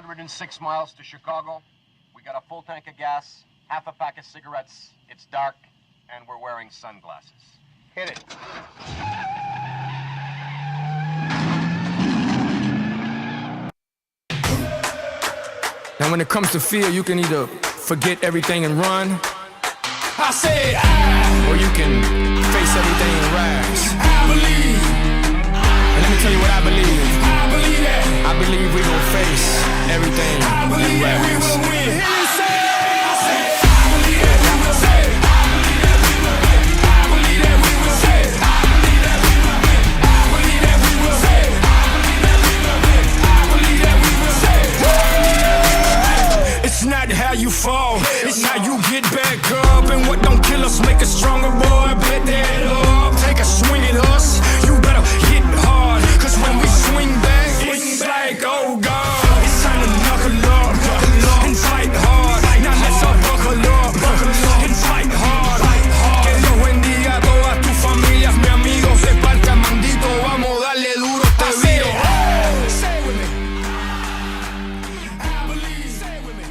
106 miles to Chicago. We got a full tank of gas, half a pack of cigarettes. It's dark, and we're wearing sunglasses. Hit it. Now when it comes to fear, you can either forget everything and run. I said or you can face everything and rise. I believe. And let me tell you what I believe. I believe that. I believe we gon' face everything. I believe that we will win. I believe that we will say. I believe that we will win. I believe that we will say. I believe that we will win. I believe that we will say. I believe that we will win. I believe that we will say. It's not how you fall, it's how you get back up. And what don't kill us make us stronger, boy. Bet that up. Take a swing at us, you better hit hard. Cause when we swing back, it's like, oh God. It's time to knuckle up and fight hard. Now let's all buckle up and fight hard. Que Dios bendiga a todas tus familias, mi amigo. Se parta mandito, vamos darle duro este video. Say it with me. I believe. Say it with me.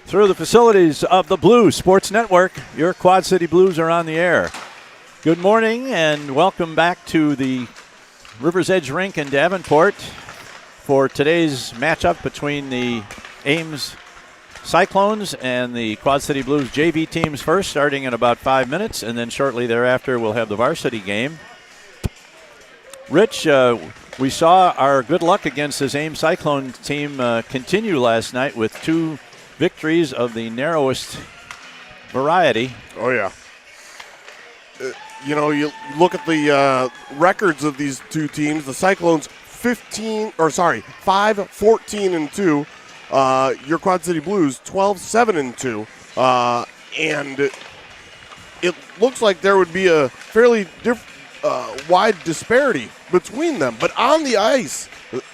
Through the facilities of the Blues Sports Network, your Quad City Blues are on the air. Good morning and welcome back to the River's Edge Rink in Davenport for today's matchup between the Ames Cyclones and the Quad City Blues JV teams first, starting in about 5 minutes, and then shortly thereafter we'll have the varsity game. Rich, we saw our good luck against this Ames Cyclone team continue last night with two victories of the narrowest variety. Oh, yeah. You look at the records of these two teams. The Cyclones 5-14-2. Your Quad City Blues 12-7-2. And it looks like there would be a fairly wide disparity between them. But on the ice,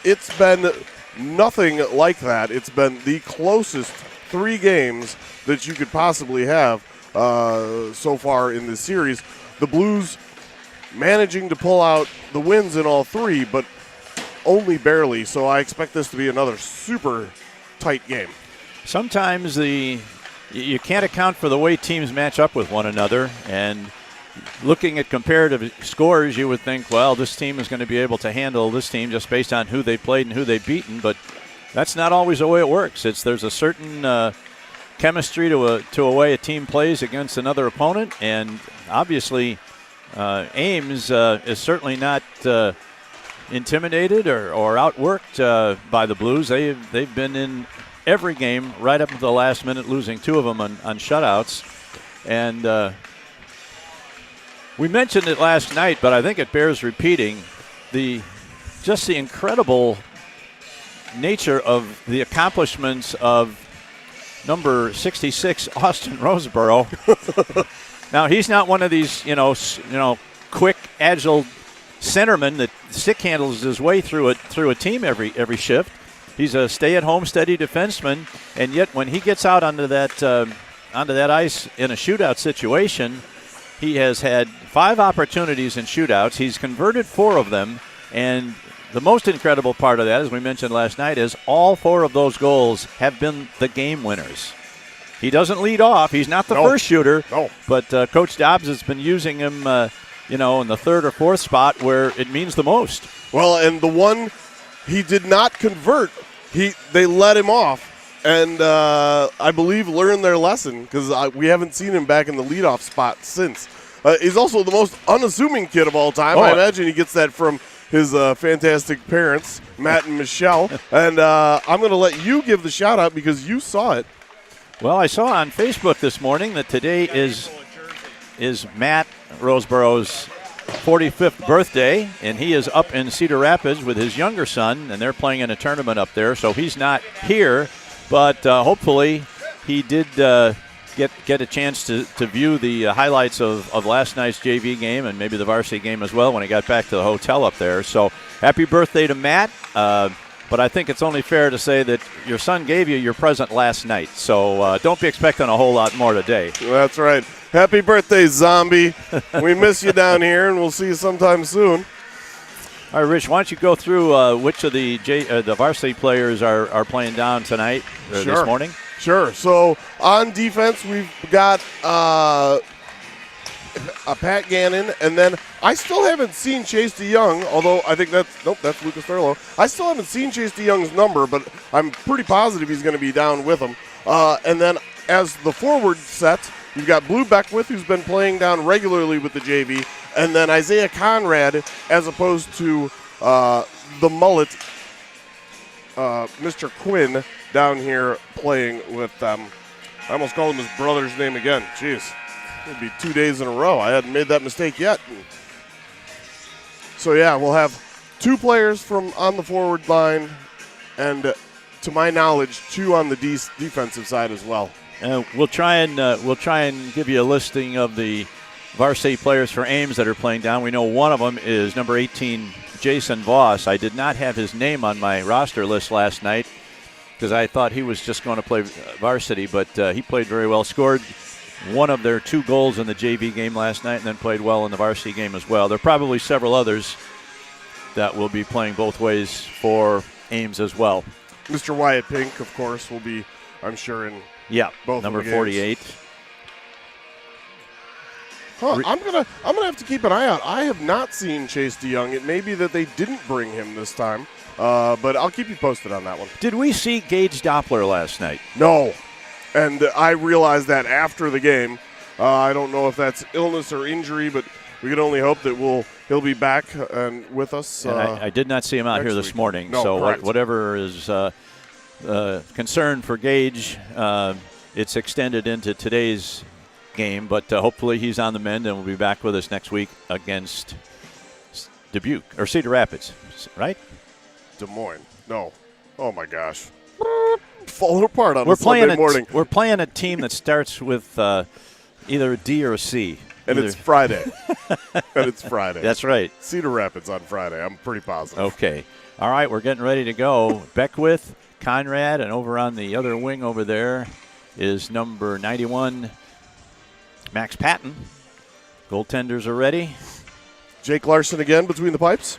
it's been nothing like that. It's been the closest 3 games that you could possibly have so far in this series. The Blues managing to pull out the wins in all 3, but only barely. So I expect this to be another super tight game. Sometimes you can't account for the way teams match up with one another, and looking at comparative scores, you would think, well, this team is going to be able to handle this team just based on who they played and who they've beaten, but that's not always the way it works. There's a certain chemistry to a way a team plays against another opponent, and obviously Ames is certainly not intimidated or outworked by the Blues. They've been in every game right up to the last minute, losing 2 of them on shutouts. And we mentioned it last night, but I think it bears repeating, the incredible nature of the accomplishments of number 66, Austin Roseborough. Now, he's not one of these, quick, agile centermen that stick handles his way through a team every shift. He's a stay-at-home, steady defenseman, and yet when he gets out onto that ice in a shootout situation, he has had 5 opportunities in shootouts. He's converted 4 of them, and the most incredible part of that, as we mentioned last night, is all 4 of those goals have been the game winners. He doesn't lead off. He's not the first shooter, but Coach Dobbs has been using him, in the 3rd or 4th spot where it means the most. Well, and the one he did not convert, they let him off, and I believe learned their lesson because we haven't seen him back in the leadoff spot since. He's also the most unassuming kid of all time. I imagine he gets that from his fantastic parents, Matt and Michelle. And I'm going to let you give the shout-out because you saw it. Well, I saw on Facebook this morning that today is Matt Roseborough's 45th birthday, and he is up in Cedar Rapids with his younger son, and they're playing in a tournament up there, so he's not here, but hopefully he did get a chance to view the highlights of last night's JV game and maybe the varsity game as well when he got back to the hotel up there. So happy birthday to Matt. But I think it's only fair to say that your son gave you your present last night. So don't be expecting a whole lot more today. That's right. Happy birthday, zombie. We miss you down here, and we'll see you sometime soon. All right, Rich, why don't you go through which of the varsity players are playing down tonight, this morning? Sure. So on defense, we've got a Pat Gannon, and then I still haven't seen Chase DeYoung, although I think that's Lucas Thurlow. I still haven't seen Chase DeYoung's number, but I'm pretty positive he's going to be down with him. And then as the forward set, you've got Blue Beckwith, who's been playing down regularly with the JV, and then Isaiah Conrad, as opposed to the mullet, Mr. Quinn, down here playing with I almost called him his brother's name again. Jeez, it'd be 2 days in a row. I hadn't made that mistake yet. So yeah, we'll have 2 players from on the forward line, and to my knowledge, 2 on the defensive side as well. We'll try and give you a listing of the varsity players for Ames that are playing down. We know one of them is number 18, Jason Voss. I did not have his name on my roster list last night because I thought he was just going to play varsity, but he played very well. Scored one of their 2 goals in the JV game last night and then played well in the varsity game as well. There are probably several others that will be playing both ways for Ames as well. Mr. Wyatt Pink, of course, will be, I'm sure, in both number of the games. 48. I'm gonna have to keep an eye out. I have not seen Chase DeYoung. It may be that they didn't bring him this time, but I'll keep you posted on that one. Did we see Gage Doppler last night? No, and I realized that after the game. I don't know if that's illness or injury, but we can only hope that he'll be back and with us. And I did not see him out here this morning. No, so whatever is concern for Gage, it's extended into today's game, but hopefully he's on the mend and will be back with us next week against Dubuque or Cedar Rapids, right? Des Moines. No. Oh my gosh. Falling apart on Sunday morning. We're playing a team that starts with either a D or a C. And it's Friday. That's right. Cedar Rapids on Friday. I'm pretty positive. Okay. All right, we're getting ready to go. Beckwith, Conrad, and over on the other wing over there is number 91, Max Patton. Goaltenders are ready. Jake Larson again between the pipes.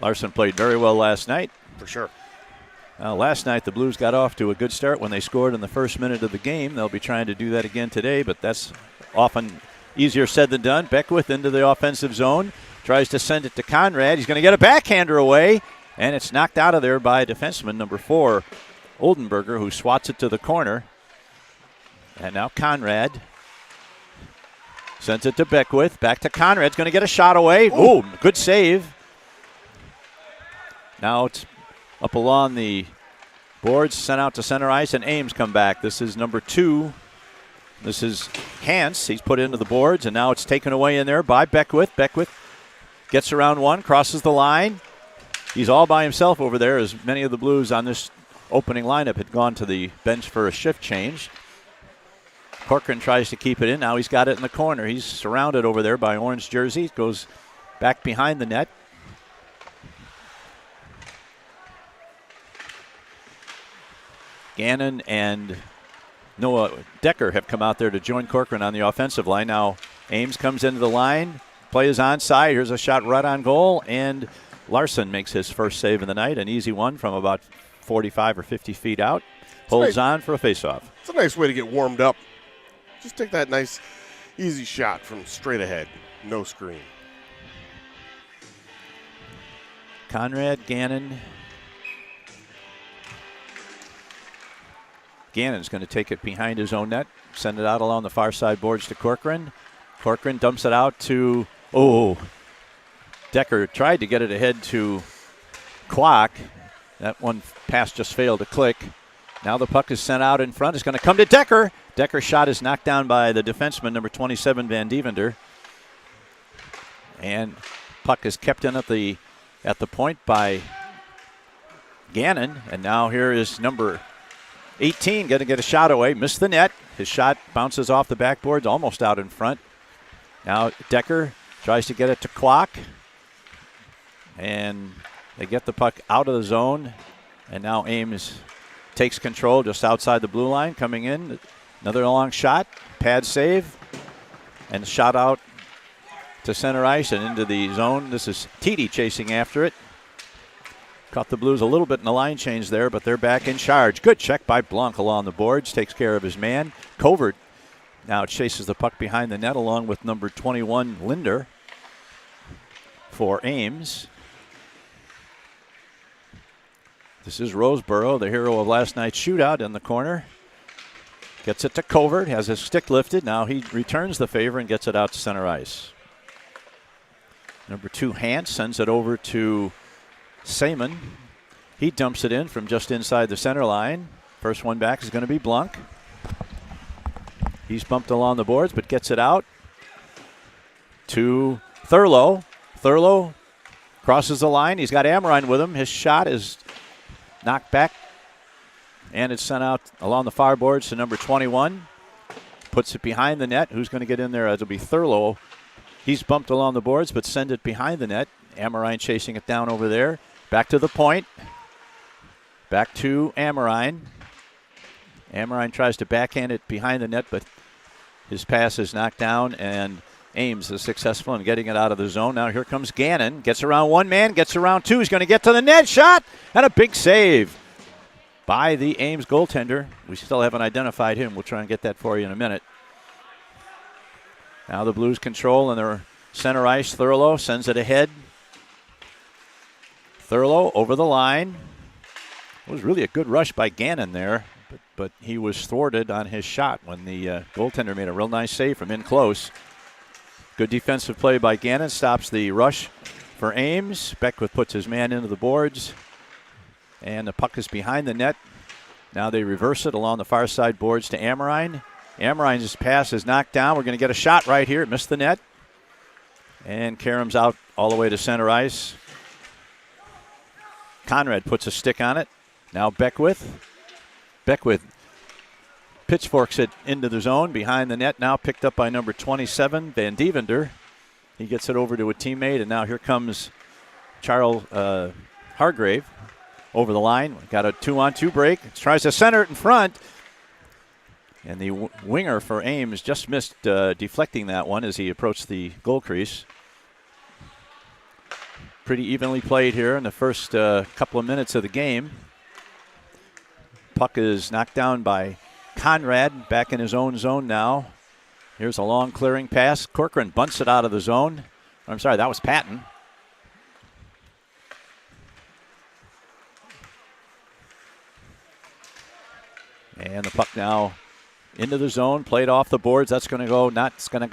Larson played very well last night. For sure. Last night the Blues got off to a good start when they scored in the first minute of the game. They'll be trying to do that again today, but that's often easier said than done. Beckwith into the offensive zone. Tries to send it to Conrad. He's going to get a backhander away, and it's knocked out of there by defenseman number 4, Oldenburger, who swats it to the corner. And now Conrad sends it to Beckwith. Back to Conrad's going to get a shot away. Ooh, good save. Now it's up along the boards, sent out to center ice, and Ames come back. This is number 2. This is Hans. He's put into the boards, and now it's taken away in there by Beckwith. Beckwith gets around one, crosses the line. He's all by himself over there, as many of the Blues on this opening lineup had gone to the bench for a shift change. Corcoran tries to keep it in. Now he's got it in the corner. He's surrounded over there by orange jerseys. Goes back behind the net. Gannon and Noah Decker have come out there to join Corcoran on the offensive line. Now Ames comes into the line. Play is onside. Here's a shot right on goal, and Larson makes his first save of the night, an easy one from about 45 or 50 feet out. Holds on for a faceoff. It's a nice way to get warmed up. Just take that nice, easy shot from straight ahead. No screen. Conrad, Gannon. Gannon's going to take it behind his own net, send it out along the far side boards to Corcoran. Corcoran dumps it out to, Decker tried to get it ahead to Kwok. That one pass just failed to click. Now the puck is sent out in front. It's going to come to Decker. Decker's shot is knocked down by the defenseman, number 27, Van Deventer. And puck is kept in at the point by Gannon. And now here is number 18 going to get a shot away. Missed the net. His shot bounces off the backboards, almost out in front. Now Decker tries to get it to Kwok. And they get the puck out of the zone. And now Ames takes control just outside the blue line. Coming in Another long shot, pad save, and shot out to center ice and into the zone. This is Titi chasing after it. Caught the Blues a little bit in the line change there, but they're back in charge. Good check by Blanc along the boards, takes care of his man. Covert now chases the puck behind the net along with number 21, Linder, for Ames. This is Roseboro, the hero of last night's shootout, in the corner. Gets it to Covert, has his stick lifted. Now he returns the favor and gets it out to center ice. Number 2, Hance, sends it over to Seaman. He dumps it in from just inside the center line. First one back is going to be Blanc. He's bumped along the boards, but gets it out to Thurlow. Thurlow crosses the line. He's got Amrine with him. His shot is knocked back, and it's sent out along the far boards to number 21. Puts it behind the net. Who's going to get in there? It'll be Thurlow. He's bumped along the boards, but send it behind the net. Amrine chasing it down over there. Back to the point. Back to Amrine. Amrine tries to backhand it behind the net, but his pass is knocked down, and Ames is successful in getting it out of the zone. Now here comes Gannon. Gets around one man, gets around two. He's going to get to the net. Shot! And a big save by the Ames goaltender. We still haven't identified him. We'll try and get that for you in a minute. Now the Blues control in their center ice. Thurlow sends it ahead. Thurlow over the line. It was really a good rush by Gannon there, but he was thwarted on his shot when the goaltender made a real nice save from in close. Good defensive play by Gannon. Stops the rush for Ames. Beckwith puts his man into the boards, and the puck is behind the net. Now they reverse it along the far side boards to Amrine. Amrine's pass is knocked down. We're going to get a shot right here. It missed the net. And Karam's out all the way to center ice. Conrad puts a stick on it. Now Beckwith. Beckwith pitchforks it into the zone behind the net. Now picked up by number 27, Van Devender. He gets it over to a teammate, and now here comes Charles Hargrave over the line. Got a 2-on-2 break. Tries to center it in front. And the winger for Ames just missed deflecting that one as he approached the goal crease. Pretty evenly played here in the first couple of minutes of the game. Puck is knocked down by Conrad, back in his own zone now. Here's a long clearing pass. Corcoran bunts it out of the zone. I'm sorry, that was Patton. And the puck now into the zone, played off the boards. That's going to go, going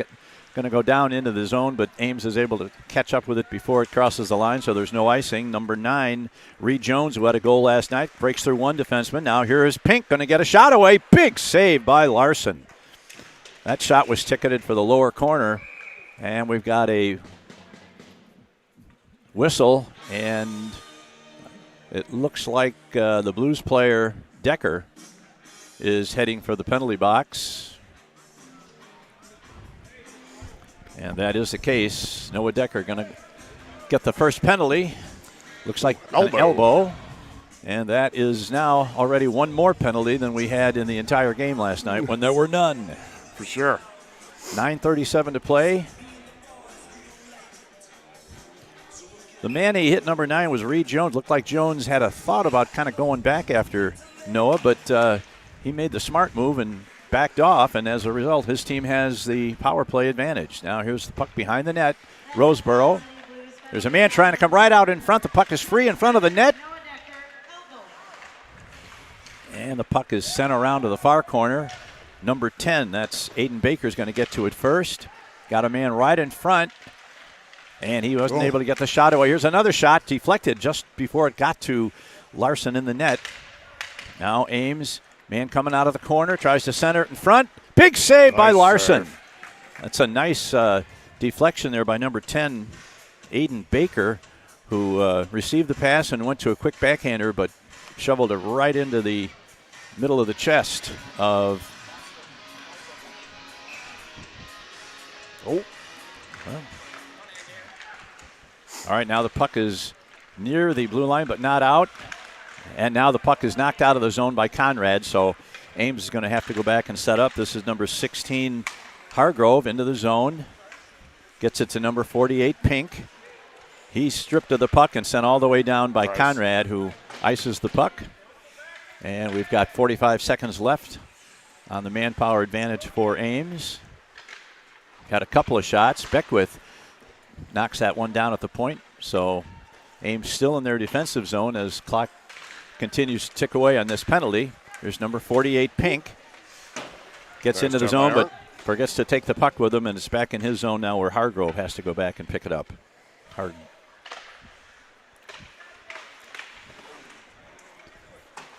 to go down into the zone, but Ames is able to catch up with it before it crosses the line, so there's no icing. Number 9, Reed Jones, who had a goal last night, breaks through one defenseman. Now here is Pink, going to get a shot away. Big save by Larson. That shot was ticketed for the lower corner, and we've got a whistle, and it looks like the Blues player, Decker, is heading for the penalty box. And that is the case. Noah Decker going to get the first penalty. Looks like an elbow. And that is now already one more penalty than we had in the entire game last night when there were none. For sure. 9:37 to play. The man he hit, number 9, was Reed Jones. Looked like Jones had a thought about kind of going back after Noah, but he made the smart move and backed off, and as a result, his team has the power play advantage. Now here's the puck behind the net. Roseboro. There's a man trying to come right out in front. The puck is free in front of the net. And the puck is sent around to the far corner. Number 10, that's Aiden Baker, is going to get to it first. Got a man right in front, and he wasn't able to get the shot away. Here's another shot, deflected just before it got to Larson in the net. Now Ames, man coming out of the corner, tries to center it in front. Big save by Larson. Serve. That's a nice deflection there by number 10, Aiden Baker, who received the pass and went to a quick backhander, but shoveled it right into the middle of the chest of... Well. All right, now the puck is near the blue line, but not out. And now the puck is knocked out of the zone by Conrad, so Ames is going to have to go back and set up. This is number 16, Hargrove, into the zone. Gets it to number 48, Pink. He's stripped of the puck and sent all the way down by Conrad, who ices the puck. And we've got 45 seconds left on the manpower advantage for Ames. Got a couple of shots. Beckwith knocks that one down at the point. So Ames still in their defensive zone as clock continues to tick away on this penalty. Here's number 48, Pink. Gets into the zone, but forgets to take the puck with him, and it's back in his zone now where Hargrove has to go back and pick it up.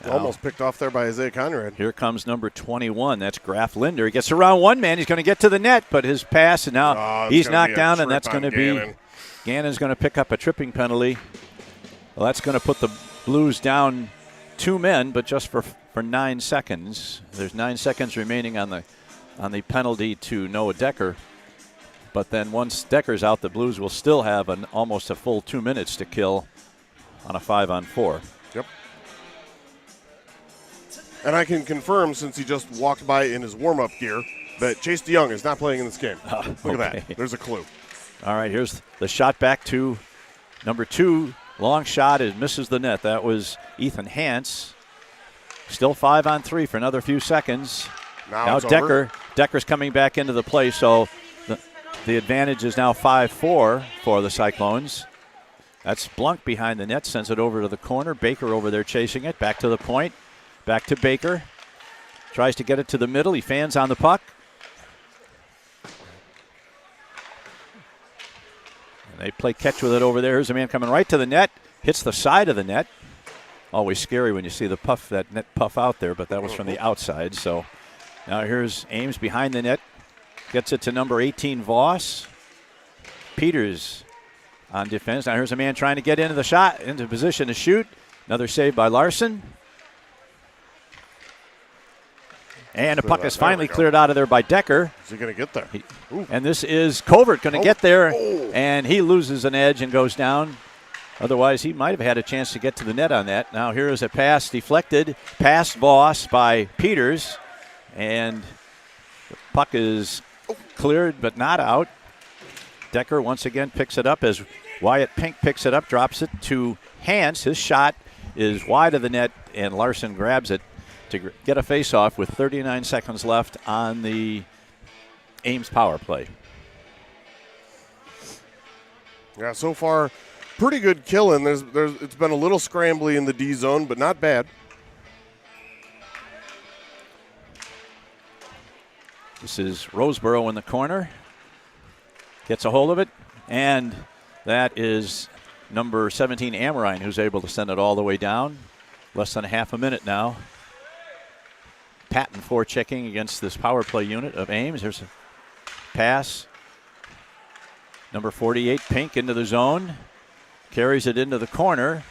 Almost picked off there by Isaiah Conrad. Here comes number 21. That's Graf Linder. He gets around one man. He's going to get to the net, but his pass, and now he's knocked down, and that's going to be Gannon's going to pick up a tripping penalty. Well, that's going to put the Blues down 2 men, but just for 9 seconds. There's 9 seconds remaining on the penalty to Noah Decker. But then once Decker's out, the Blues will still have almost a full 2 minutes to kill on a 5-on-4. Yep. And I can confirm, since he just walked by in his warm-up gear, that Chase DeYoung is not playing in this game. Look at that. There's a clue. All right, here's the shot back to number 2. Long shot. It misses the net. That was Ethan Hance. Still 5-on-3 for another few seconds. Now Decker's coming back into the play, so the advantage is now 5-4 for the Cyclones. That's Blunk behind the net, sends it over to the corner. Baker over there chasing it. Back to the point. Back to Baker. Tries to get it to the middle. He fans on the puck. And they play catch with it over there. Here's a man coming right to the net. Hits the side of the net. Always scary when you see that net puff out there, but that was from the outside. So now here's Ames behind the net. Gets it to number 18, Voss. Peters on defense. Now here's a man trying to get into position to shoot. Another save by Larson. And the puck is finally cleared out of there by Decker. Is he going to get there? And this is Covert going to get there, and he loses an edge and goes down. Otherwise, he might have had a chance to get to the net on that. Now here is a pass deflected, past Voss by Peters, and the puck is cleared but not out. Decker once again picks it up as Wyatt Pink picks it up, drops it to Hance. His shot is wide of the net, and Larson grabs it to get a face-off with 39 seconds left on the Ames power play. Yeah, so far, pretty good killing. It's been a little scrambly in the D zone, but not bad. This is Roseboro in the corner. Gets a hold of it, and that is number 17, Amrine, who's able to send it all the way down. Less than a half a minute now. Patton forechecking against this power play unit of Ames. There's a pass. Number 48, Pink, into the zone. Carries it into the corner.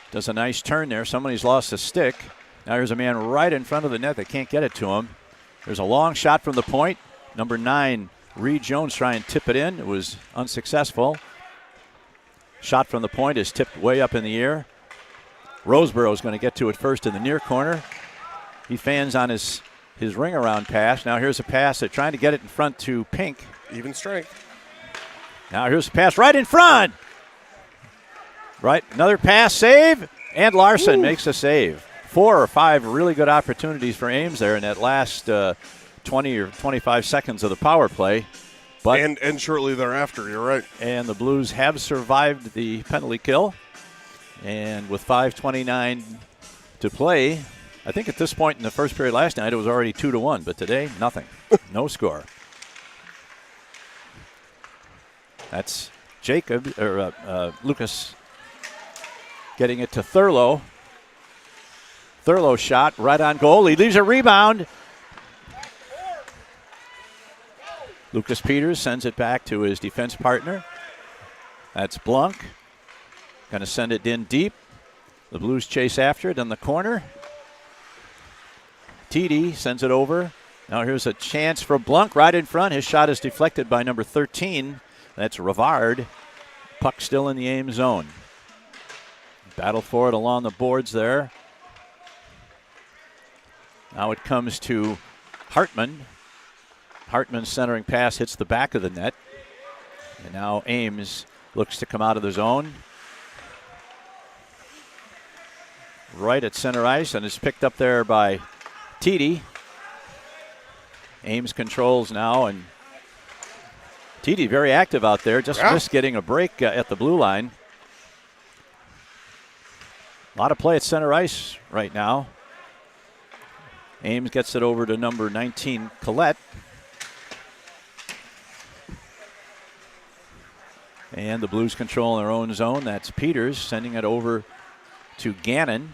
Does a nice turn there. Somebody's lost a stick. Now there's a man right in front of the net. They can't get it to him. There's a long shot from the point. Number 9, Reed Jones, trying to tip it in. It was unsuccessful. Shot from the point is tipped way up in the air. Roseboro is going to get to it first in the near corner. He fans on his ring around pass. Now here's a pass. They're trying to get it in front to Pink. Even strength. Now here's a pass right in front. Right, another pass, save, and Larson makes a save. 4 or 5 really good opportunities for Ames there in that last 20 or 25 seconds of the power play. But and shortly thereafter, you're right. And the Blues have survived the penalty kill. And with 5:29 to play, I think at this point in the first period last night it was already 2-1, but today nothing, no score. That's Lucas getting it to Thurlow. Thurlow shot right on goal. He leaves a rebound. Lucas Peters sends it back to his defense partner. That's Blunk. Going to send it in deep. The Blues chase after it in the corner. TD sends it over. Now here's a chance for Blunk right in front. His shot is deflected by number 13. That's Rivard. Puck still in the Ames zone. Battle for it along the boards there. Now it comes to Hartman. Hartman's centering pass hits the back of the net. And now Ames looks to come out of the zone. Right at center ice, and is picked up there by Tiede. Ames controls now, and Tiede very active out there. Just missed getting a break at the blue line. A lot of play at center ice right now. Ames gets it over to number 19, Collette. And the Blues control in their own zone. That's Peters sending it over to Gannon.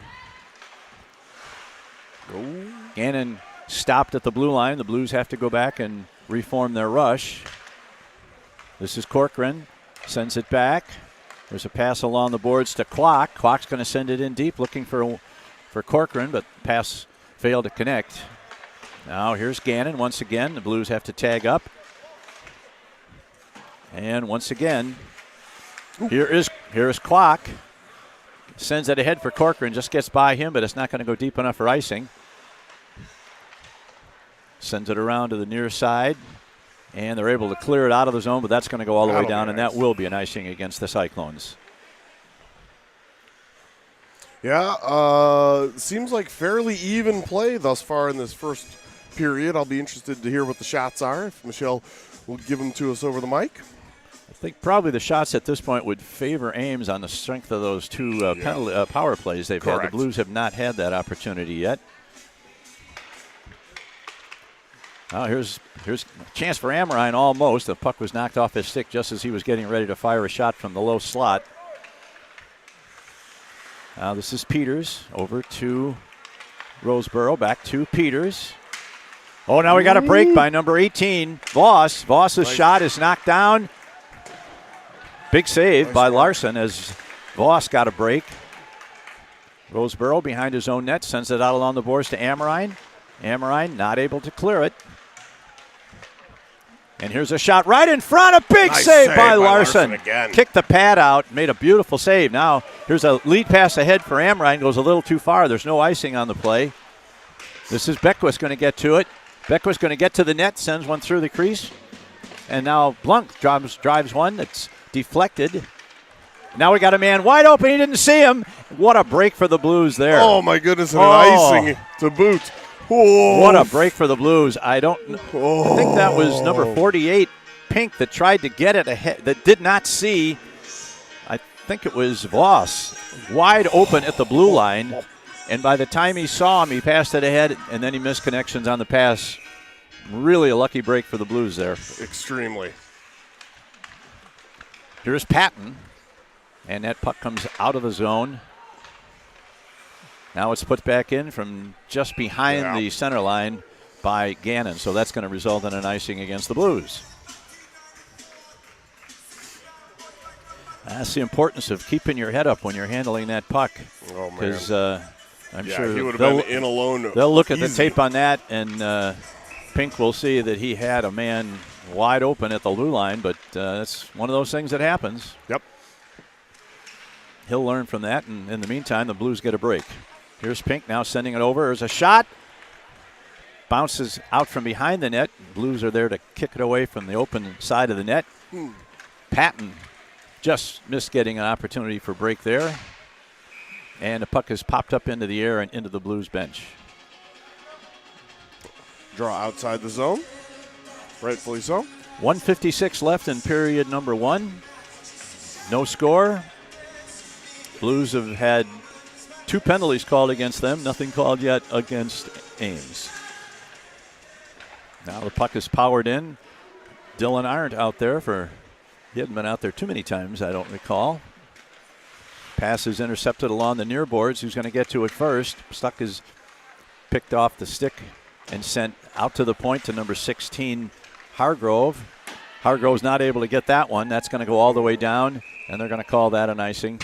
Gannon stopped at the blue line. The Blues have to go back and reform their rush. This is Corcoran. Sends it back. There's a pass along the boards to Klock. Klock's going to send it in deep, looking for Corcoran, but pass failed to connect. Now here's Gannon once again. The Blues have to tag up. And once again, here is Klock. Sends it ahead for Corcoran, just gets by him, but it's not going to go deep enough for icing. Sends it around to the near side, and they're able to clear it out of the zone, but that's going to go all the way down, and that will be an icing against the Cyclones. Yeah, seems like fairly even play thus far in this first period. I'll be interested to hear what the shots are, if Michelle will give them to us over the mic. I think probably the shots at this point would favor Ames on the strength of those two power plays they've had. The Blues have not had that opportunity yet. Now here's a chance for Amrine almost. The puck was knocked off his stick just as he was getting ready to fire a shot from the low slot. Now this is Peters over to Roseboro, back to Peters. Oh, now we got a break by number 18, Voss. Voss's shot is knocked down. Big save by Larson as Voss got a break. Roseboro behind his own net, sends it out along the boards to Amrine. Amrine not able to clear it. And here's a shot right in front. A big save by Larson. Again. Kicked the pad out, made a beautiful save. Now here's a lead pass ahead for Amrine. Goes a little too far. There's no icing on the play. This is Beckwith going to get to it. Beckwith's going to get to the net, sends one through the crease. And now Blunk drives one that's deflected. Now we got a man wide open. He didn't see him. What a break for the Blues there. Oh, my goodness, and an icing to boot. Oh. What a break for the Blues. I think that was number 48, Pink, that tried to get it ahead, that did not see. I think it was Voss, wide open at the blue line. And by the time he saw him, he passed it ahead, and then he missed connections on the pass. Really a lucky break for the Blues there. Extremely. Here's Patton, and that puck comes out of the zone. Now it's put back in from just behind the center line by Gannon, so that's going to result in an icing against the Blues. That's the importance of keeping your head up when you're handling that puck. Oh, man. Because I'm sure he would have been in alone. They'll look at the tape on that, and Pink will see that he had a man wide open at the blue line, but that's one of those things that happens. Yep. He'll learn from that, and in the meantime, the Blues get a break. Here's Pink now sending it over. There's a shot. Bounces out from behind the net. Blues are there to kick it away from the open side of the net. Patton just missed getting an opportunity for break there. And the puck has popped up into the air and into the Blues bench. Draw outside the zone. Rightfully so. 1:56 left in period number one. No score. Blues have had 2 penalties called against them. Nothing called yet against Ames. Now the puck is powered in. Dylan Arndt out there he hadn't been out there too many times, I don't recall. Pass is intercepted along the near boards. Who's going to get to it first? Stuck is picked off the stick and sent out to the point to number 16, Hargrove. Hargrove's not able to get that one. That's going to go all the way down, and they're going to call that an icing.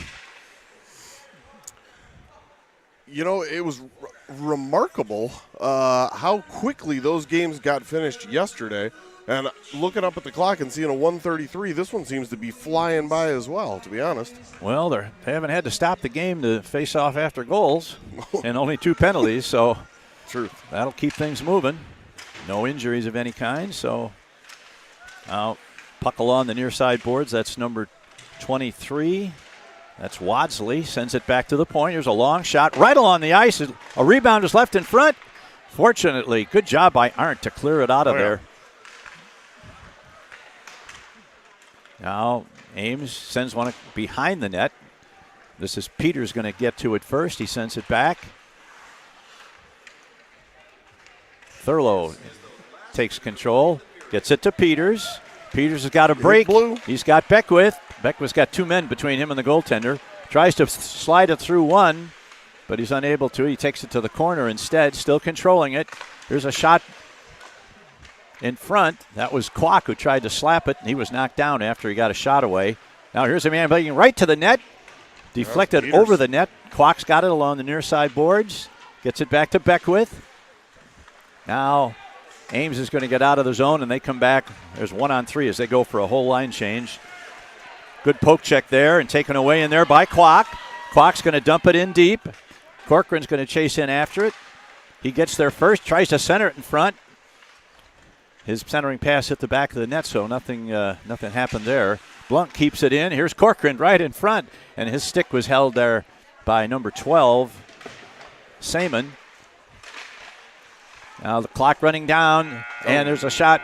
You know, it was remarkable how quickly those games got finished yesterday. And looking up at the clock and seeing a 1:33, this one seems to be flying by as well, to be honest. Well, they haven't had to stop the game to face off after goals and only 2 penalties, so truth. That'll keep things moving. No injuries of any kind, so now puck along the near side boards. That's number 23. That's Wadsley. Sends it back to the point. Here's a long shot right along the ice. A rebound is left in front. Fortunately, good job by Arndt to clear it out of there. Now Ames sends one behind the net. This is Peters going to get to it first. He sends it back. Thurlow takes control, gets it to Peters. Peters has got a break. He's got Beckwith. Beckwith's got 2 men between him and the goaltender. Tries to slide it through one, but he's unable to. He takes it to the corner instead, still controlling it. Here's a shot in front. That was Kwok who tried to slap it, and he was knocked down after he got a shot away. Now here's a man playing right to the net. Deflected over the net. Kwok's got it along the near side boards. Gets it back to Beckwith. Now Ames is going to get out of the zone, and they come back. There's 1-on-3 as they go for a whole line change. Good poke check there, and taken away in there by Kwok. Kwok's going to dump it in deep. Corcoran's going to chase in after it. He gets there first, tries to center it in front. His centering pass hit the back of the net, so nothing happened there. Blunt keeps it in. Here's Corcoran right in front, and his stick was held there by number 12, Seaman. Now the clock running down, and there's a shot,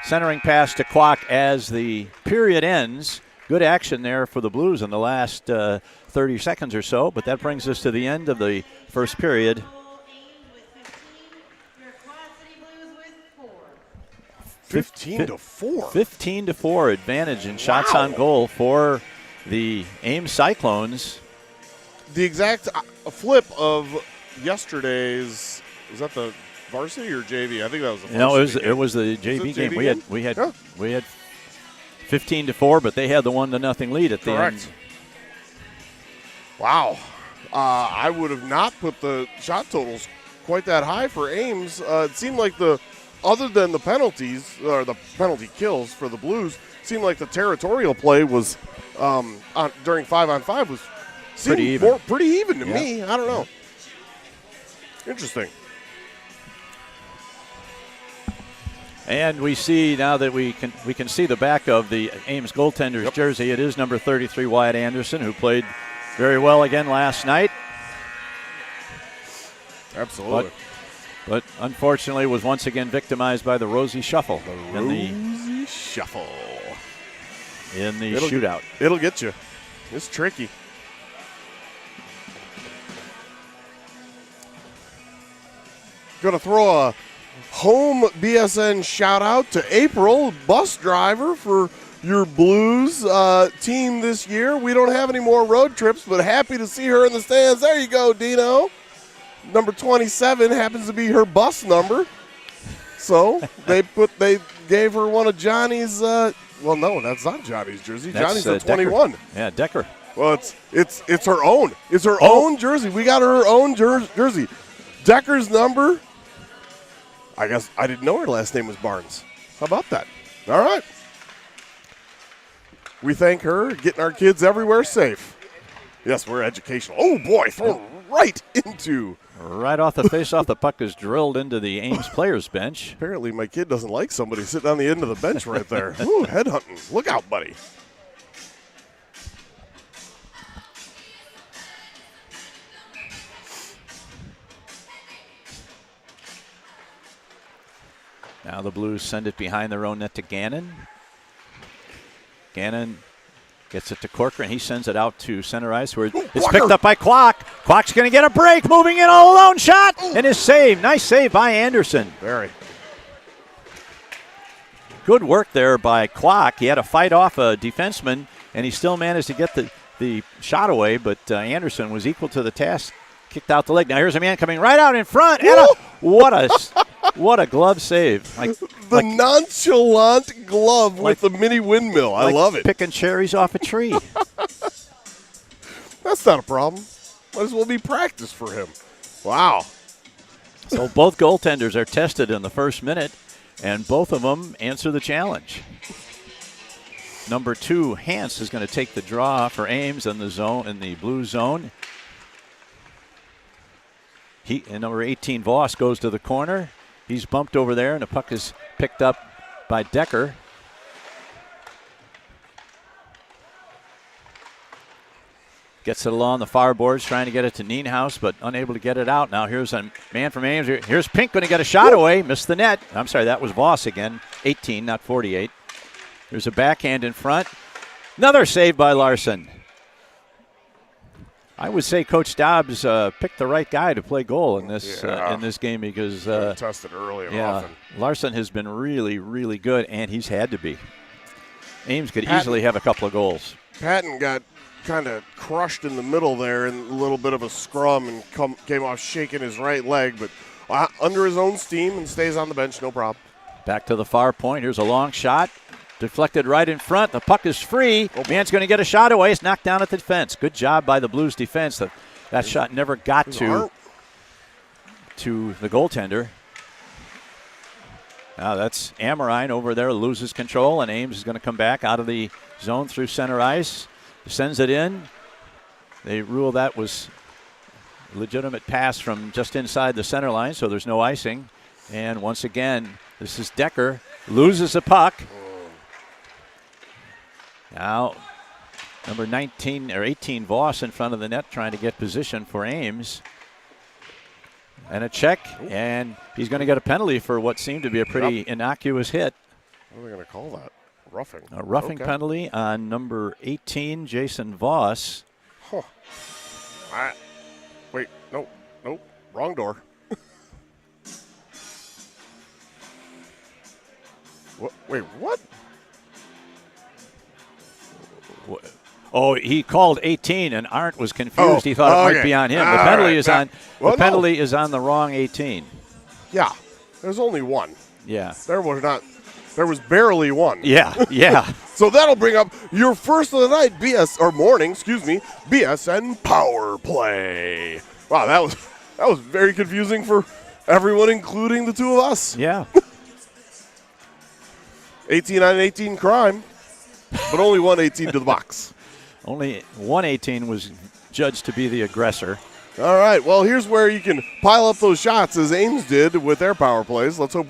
centering pass to Kwok as the period ends. Good action there for the Blues in the last 30 seconds or so, but that brings us to the end of the first period. 15-4. 15-4 advantage in shots on goal for the Ames Cyclones. The exact flip of yesterday's, was that the varsity or JV? I think that was the varsity. No, game. it was the JV game. We had Yeah. 15-4, but they had the 1-0 lead at the end. Correct. Wow. I would have not put the shot totals quite that high for Ames. It seemed like other than the penalties, or the penalty kills for the Blues, seemed like the territorial play was, during 5-on-5 was pretty even. Pretty even to me. I don't know. Interesting. And we see now that we can see the back of the Ames goaltender's jersey. It is number 33, Wyatt Anderson, who played very well again last night. Absolutely. But unfortunately was once again victimized by the Rosie Shuffle. In the shootout. It'll get you. It's tricky. Going to throw a home BSN shout out to April, bus driver for your Blues team this year. We don't have any more road trips, but happy to see her in the stands. There you go, Dino. Number 27 happens to be her bus number. So they gave her one of Johnny's. Well, no, that's not Johnny's jersey. That's, Johnny's a 21. Decker. Yeah, Decker. Well, it's her own. It's her own jersey. We got her own jersey. Decker's number. I guess I didn't know her last name was Barnes. How about that? All right. We thank her, getting our kids everywhere safe. Yes, we're educational. Oh, boy, thrown right into. Right off the face-off, the puck is drilled into the Ames players' bench. Apparently my kid doesn't like somebody sitting on the end of the bench right there. Ooh, headhunting. Look out, buddy. Now the Blues send it behind their own net to Gannon. Gannon gets it to Corcoran. He sends it out to center ice where it's picked up by Kwok. Kwok's going to get a break. Moving in all alone. Shot. And his save. Nice save by Anderson. Very. Good work there by Kwok. He had to fight off a defenseman, and he still managed to get the shot away, but Anderson was equal to the task. Kicked out the leg. Now here's a man coming right out in front. And what a glove save. The nonchalant glove with the mini windmill. I love it. Picking cherries off a tree. That's not a problem. Might as well be practice for him. Wow. So both goaltenders are tested in the first minute, and both of them answer the challenge. Number 2, Hance, is going to take the draw for Ames in the zone, in the blue zone. And number 18, Voss, goes to the corner. He's bumped over there, and the puck is picked up by Decker. Gets it along the far boards, trying to get it to Nienhaus, but unable to get it out. Now here's a man from Ames. Here's Pink going to get a shot away. Missed the net. I'm sorry, that was Voss again. 18, not 48. There's a backhand in front. Another save by Larson. I would say Coach Dobbs picked the right guy to play goal in this game because tested early and yeah, often. Larson has been really, really good, and he's had to be. Ames could easily have a couple of goals. Patton got kind of crushed in the middle there in a little bit of a scrum and came off shaking his right leg, but under his own steam and stays on the bench, no problem. Back to the far point. Here's a long shot. Deflected right in front. The puck is free. Man's going to get a shot away. It's knocked down at the defense. Good job by the Blues defense. That shot never got to the goaltender. Now that's Amorine over there, loses control, and Ames is going to come back out of the zone through center ice. Sends it in. They rule that was a legitimate pass from just inside the center line, so there's no icing. And once again, this is Decker. Loses the puck. Now, number 19 or 18, Voss in front of the net trying to get position for Ames. And a check, and he's going to get a penalty for what seemed to be a pretty innocuous hit. What are they going to call that? Roughing. A roughing penalty on number 18, Jason Voss. Huh. Wait, nope, wrong door. Wait, what? Oh, he called 18, and Arndt was confused. He thought it might be on him. The penalty is on the wrong 18. Yeah, there's only one. Yeah, there was barely one. Yeah. So that'll bring up your first of the night BSN Power Play. Wow, that was very confusing for everyone, including the two of us. Yeah. 18 on 18 crime, but only 118 to the box. Only 118 was judged to be the aggressor. All right, well, here's where you can pile up those shots as Ames did with their power plays. Let's hope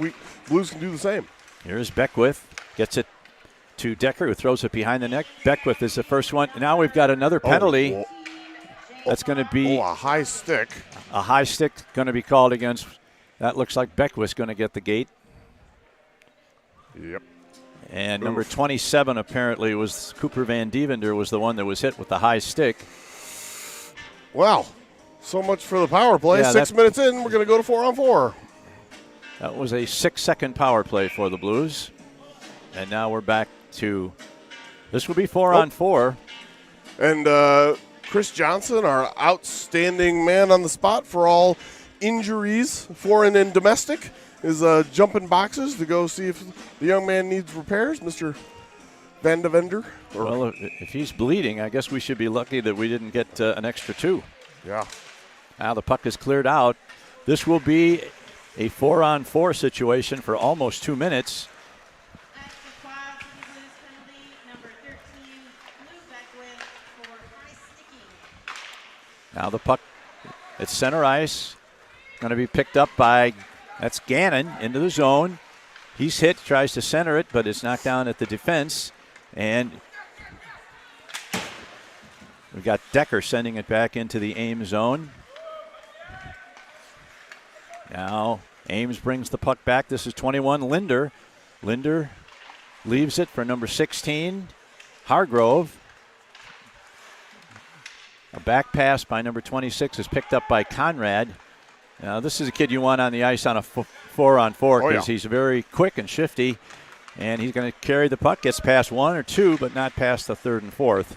Blues can do the same. Here's Beckwith. Gets it to Decker, who throws it behind the net. Beckwith is the first one. Now we've got another penalty. That's going to be a high stick. A high stick going to be called against. That looks like Beckwith's going to get the gate. Yep. And number 27 apparently was Cooper Van Devender was the one that was hit with the high stick. Wow. So much for the power play. Yeah, 6 minutes in, we're going to go to 4-on-4. That was a 6-second power play for the Blues. And now we're back to, this will be 4-on-4. And Chris Johnson, our outstanding man on the spot for all injuries, foreign and domestic, is jumping boxes to go see if the young man needs repairs, Mr. Van Devender. Well, if he's bleeding, I guess we should be lucky that we didn't get an extra 2. Yeah. Now the puck is cleared out. This will be a 4-on-4 situation for almost 2 minutes. Now the puck at center ice, going to be picked up by, that's Gannon into the zone. He's hit, tries to center it, but it's knocked down at the defense. And we've got Decker sending it back into the Ames zone. Now Ames brings the puck back. This is 21, Linder. Linder leaves it for number 16, Hargrove. A back pass by number 26 is picked up by Conrad. Now, this is a kid you want on the ice on a 4-on-4 because he's very quick and shifty, and he's going to carry the puck, gets past 1 or 2, but not past the 3rd and 4th.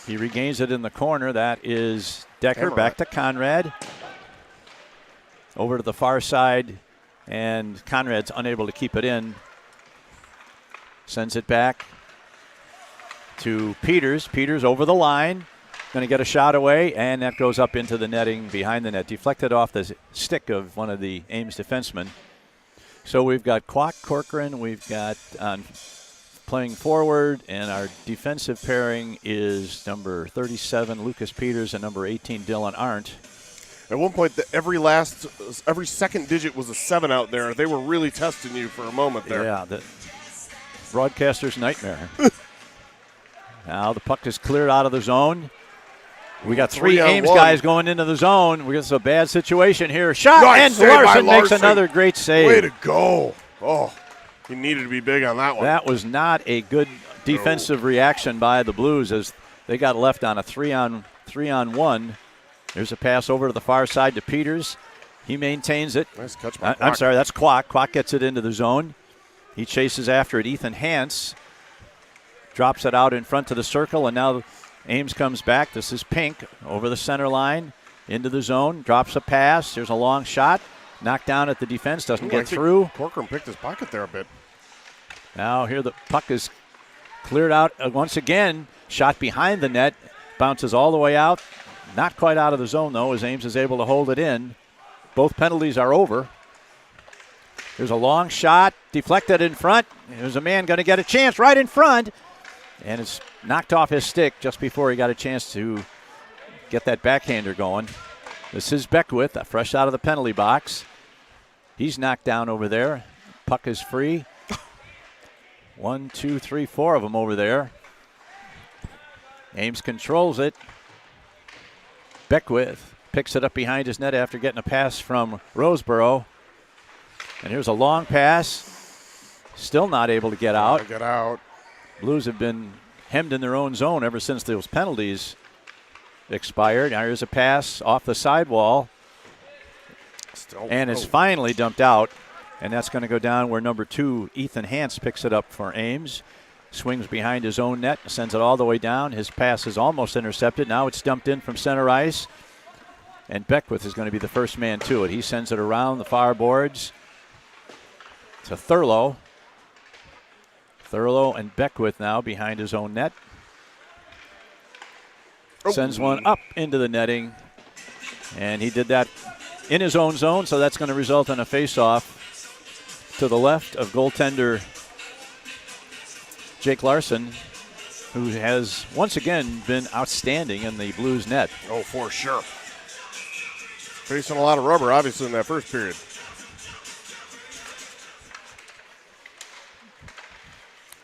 He regains it in the corner. That is Decker. Back to Conrad. Over to the far side, and Conrad's unable to keep it in. Sends it back to Peters. Peters over the line. Going to get a shot away, and that goes up into the netting behind the net. Deflected off the stick of one of the Ames defensemen. So we've got Kwok Corcoran. We've got playing forward, and our defensive pairing is number 37, Lucas Peters, and number 18, Dylan Arndt. At one point, every second digit was a 7 out there. They were really testing you for a moment there. Yeah, the broadcaster's nightmare. Now the puck is cleared out of the zone. We got 3 Ames guys going into the zone. We got a bad situation here. Shot, nice, and Larson makes another great save. Way to go. Oh, he needed to be big on that one. That was not a good defensive reaction by the Blues as they got left on a 3-on-1. There's a pass over to the far side to Peters. He maintains it. Nice catch by Kwok. I'm sorry, that's Kwok. Kwok gets it into the zone. He chases after it. Ethan Hance drops it out in front to the circle, and now Ames comes back. This is Pink over the center line into the zone. Drops a pass. There's a long shot. Knocked down at the defense. Doesn't get through. Corcoran picked his pocket there a bit. Now here the puck is cleared out once again. Shot behind the net. Bounces all the way out. Not quite out of the zone, though, as Ames is able to hold it in. Both penalties are over. There's a long shot. Deflected in front. There's a man going to get a chance right in front. And it's knocked off his stick just before he got a chance to get that backhander going. This is Beckwith, fresh out of the penalty box. He's knocked down over there. Puck is free. 1, 2, 3, 4 of them over there. Ames controls it. Beckwith picks it up behind his net after getting a pass from Roseboro. And here's a long pass. Still not able to get out. Get out. Blues have been hemmed in their own zone ever since those penalties expired. Now here's a pass off the sidewall. And it's finally dumped out. And that's going to go down where number 2, Ethan Hance, picks it up for Ames. Swings behind his own net, sends it all the way down. His pass is almost intercepted. Now it's dumped in from center ice. And Beckwith is going to be the first man to it. He sends it around the far boards to Thurlow. Thurlow and Beckwith now behind his own net. Sends one up into the netting. And he did that in his own zone, so that's going to result in a face-off to the left of goaltender Jake Larson, who has once again been outstanding in the Blues net. Oh, for sure. Facing a lot of rubber, obviously, in that first period.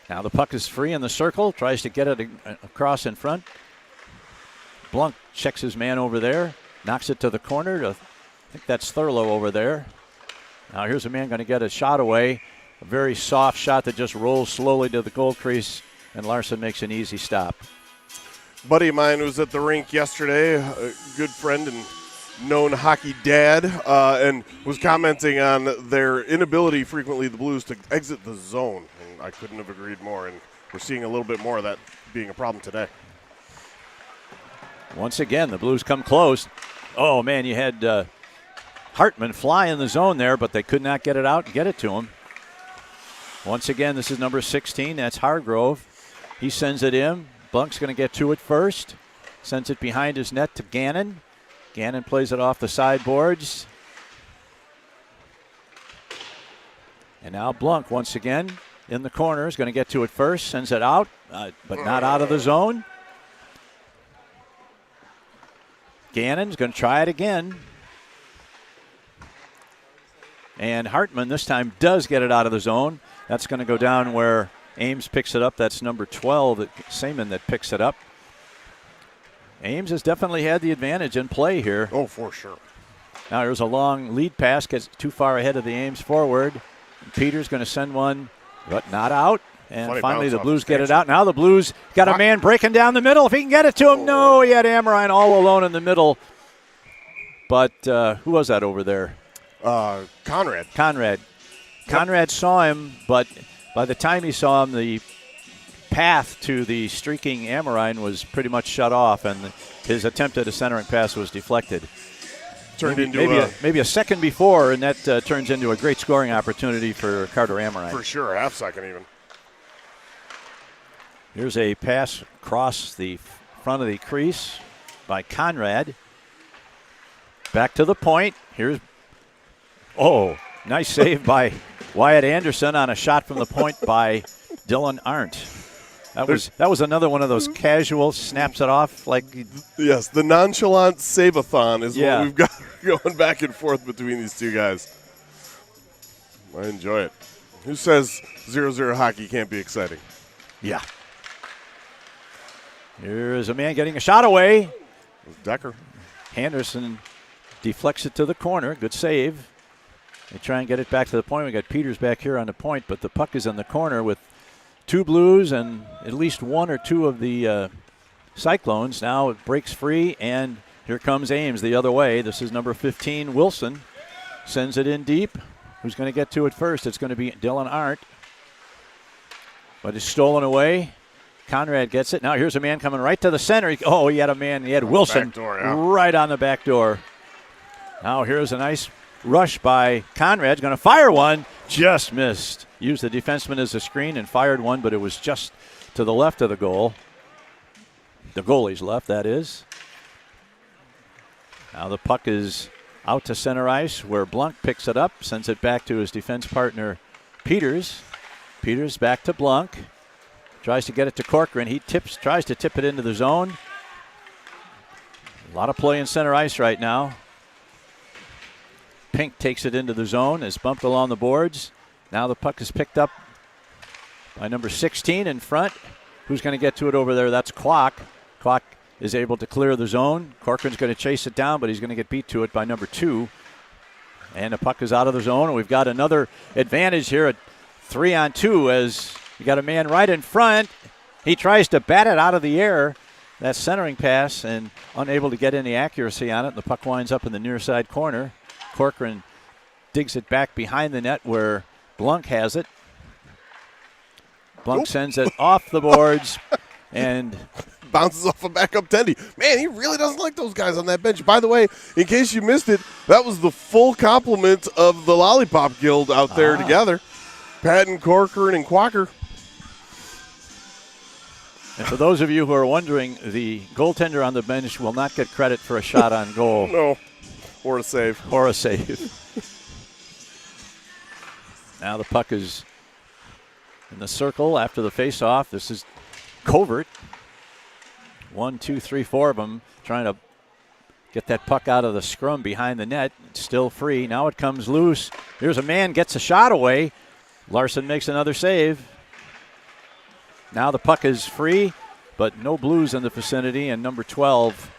Now the puck is free in the circle, tries to get it across in front. Blunk checks his man over there, knocks it to the corner. I think that's Thurlow over there. Now here's a man going to get a shot away. A very soft shot that just rolls slowly to the goal crease, and Larson makes an easy stop. Buddy of mine was at the rink yesterday, a good friend and known hockey dad, and was commenting on their inability frequently, the Blues, to exit the zone. And I couldn't have agreed more, and we're seeing a little bit more of that being a problem today. Once again, the Blues come close. Oh, man, you had Hartman fly in the zone there, but they could not get it out and get it to him. Once again, this is number 16. That's Hargrove. He sends it in. Blunk's going to get to it first. Sends it behind his net to Gannon. Gannon plays it off the sideboards. And now Blunk once again in the corner is going to get to it first. Sends it out, but not out of the zone. Gannon's going to try it again. And Hartman this time does get it out of the zone. That's going to go down where Ames picks it up. That's number 12, Seaman, that picks it up. Ames has definitely had the advantage in play here. Oh, for sure. Now there's a long lead pass, gets too far ahead of the Ames forward. Peter's going to send one, but not out. And finally the Blues get it out. Now the Blues got a man breaking down the middle. If he can get it to him, no, he had Amrine all alone in the middle. But who was that over there? Conrad. Conrad saw him, but by the time he saw him, the path to the streaking Amrine was pretty much shut off, and his attempt at a centering pass was deflected. Maybe a second before, and that turns into a great scoring opportunity for Carter Amrine. For sure, a half second even. Here's a pass across the front of the crease by Conrad. Back to the point. Nice save by Wyatt Anderson on a shot from the point by Dylan Arndt. That was another one of those casual snaps it off like. Yes, the nonchalant save-a-thon is Yeah. what we've got going back and forth between these two guys. I enjoy it. Who says 0-0 hockey can't be exciting? Yeah. Here's a man getting a shot away. Decker. Henderson deflects it to the corner. Good save. They try and get it back to the point. We got Peters back here on the point, but the puck is in the corner with 2 Blues and at least 1 or 2 of the Cyclones. Now it breaks free, and here comes Ames the other way. This is number 15, Wilson. Sends it in deep. Who's going to get to it first? It's going to be Dylan Arndt. But it's stolen away. Conrad gets it. Now here's a man coming right to the center. He had a man. He had Wilson right on the back door. Now here's a nice rush by Conrad. Going to fire one. Just missed. Used the defenseman as a screen and fired one, but it was just to the left of the goal. The goalie's left, that is. Now the puck is out to center ice where Blanc picks it up, sends it back to his defense partner, Peters. Peters back to Blanc. Tries to get it to Corcoran. He tries to tip it into the zone. A lot of play in center ice right now. Pink takes it into the zone. Is bumped along the boards. Now the puck is picked up by number 16 in front. Who's going to get to it over there? That's Kwok. Kwok is able to clear the zone. Corcoran's going to chase it down, but he's going to get beat to it by number 2. And the puck is out of the zone. And we've got another advantage here at 3-on-2 as you got a man right in front. He tries to bat it out of the air. That centering pass and unable to get any accuracy on it. The puck winds up in the near side corner. Corcoran digs it back behind the net where Blanc has it. Blanc sends it off the boards and bounces off a backup tendy. Man, he really doesn't like those guys on that bench. By the way, in case you missed it, that was the full complement of the Lollipop Guild out there together. Patton, Corcoran, and Quacker. And for those of you who are wondering, the goaltender on the bench will not get credit for a shot on goal. No. Or a save. Or a save. Now the puck is in the circle after the face-off. This is Covert. 1, 2, 3, 4 of them trying to get that puck out of the scrum behind the net. It's still free. Now it comes loose. Here's a man, gets a shot away. Larson makes another save. Now the puck is free, but no Blues in the vicinity. And number 12,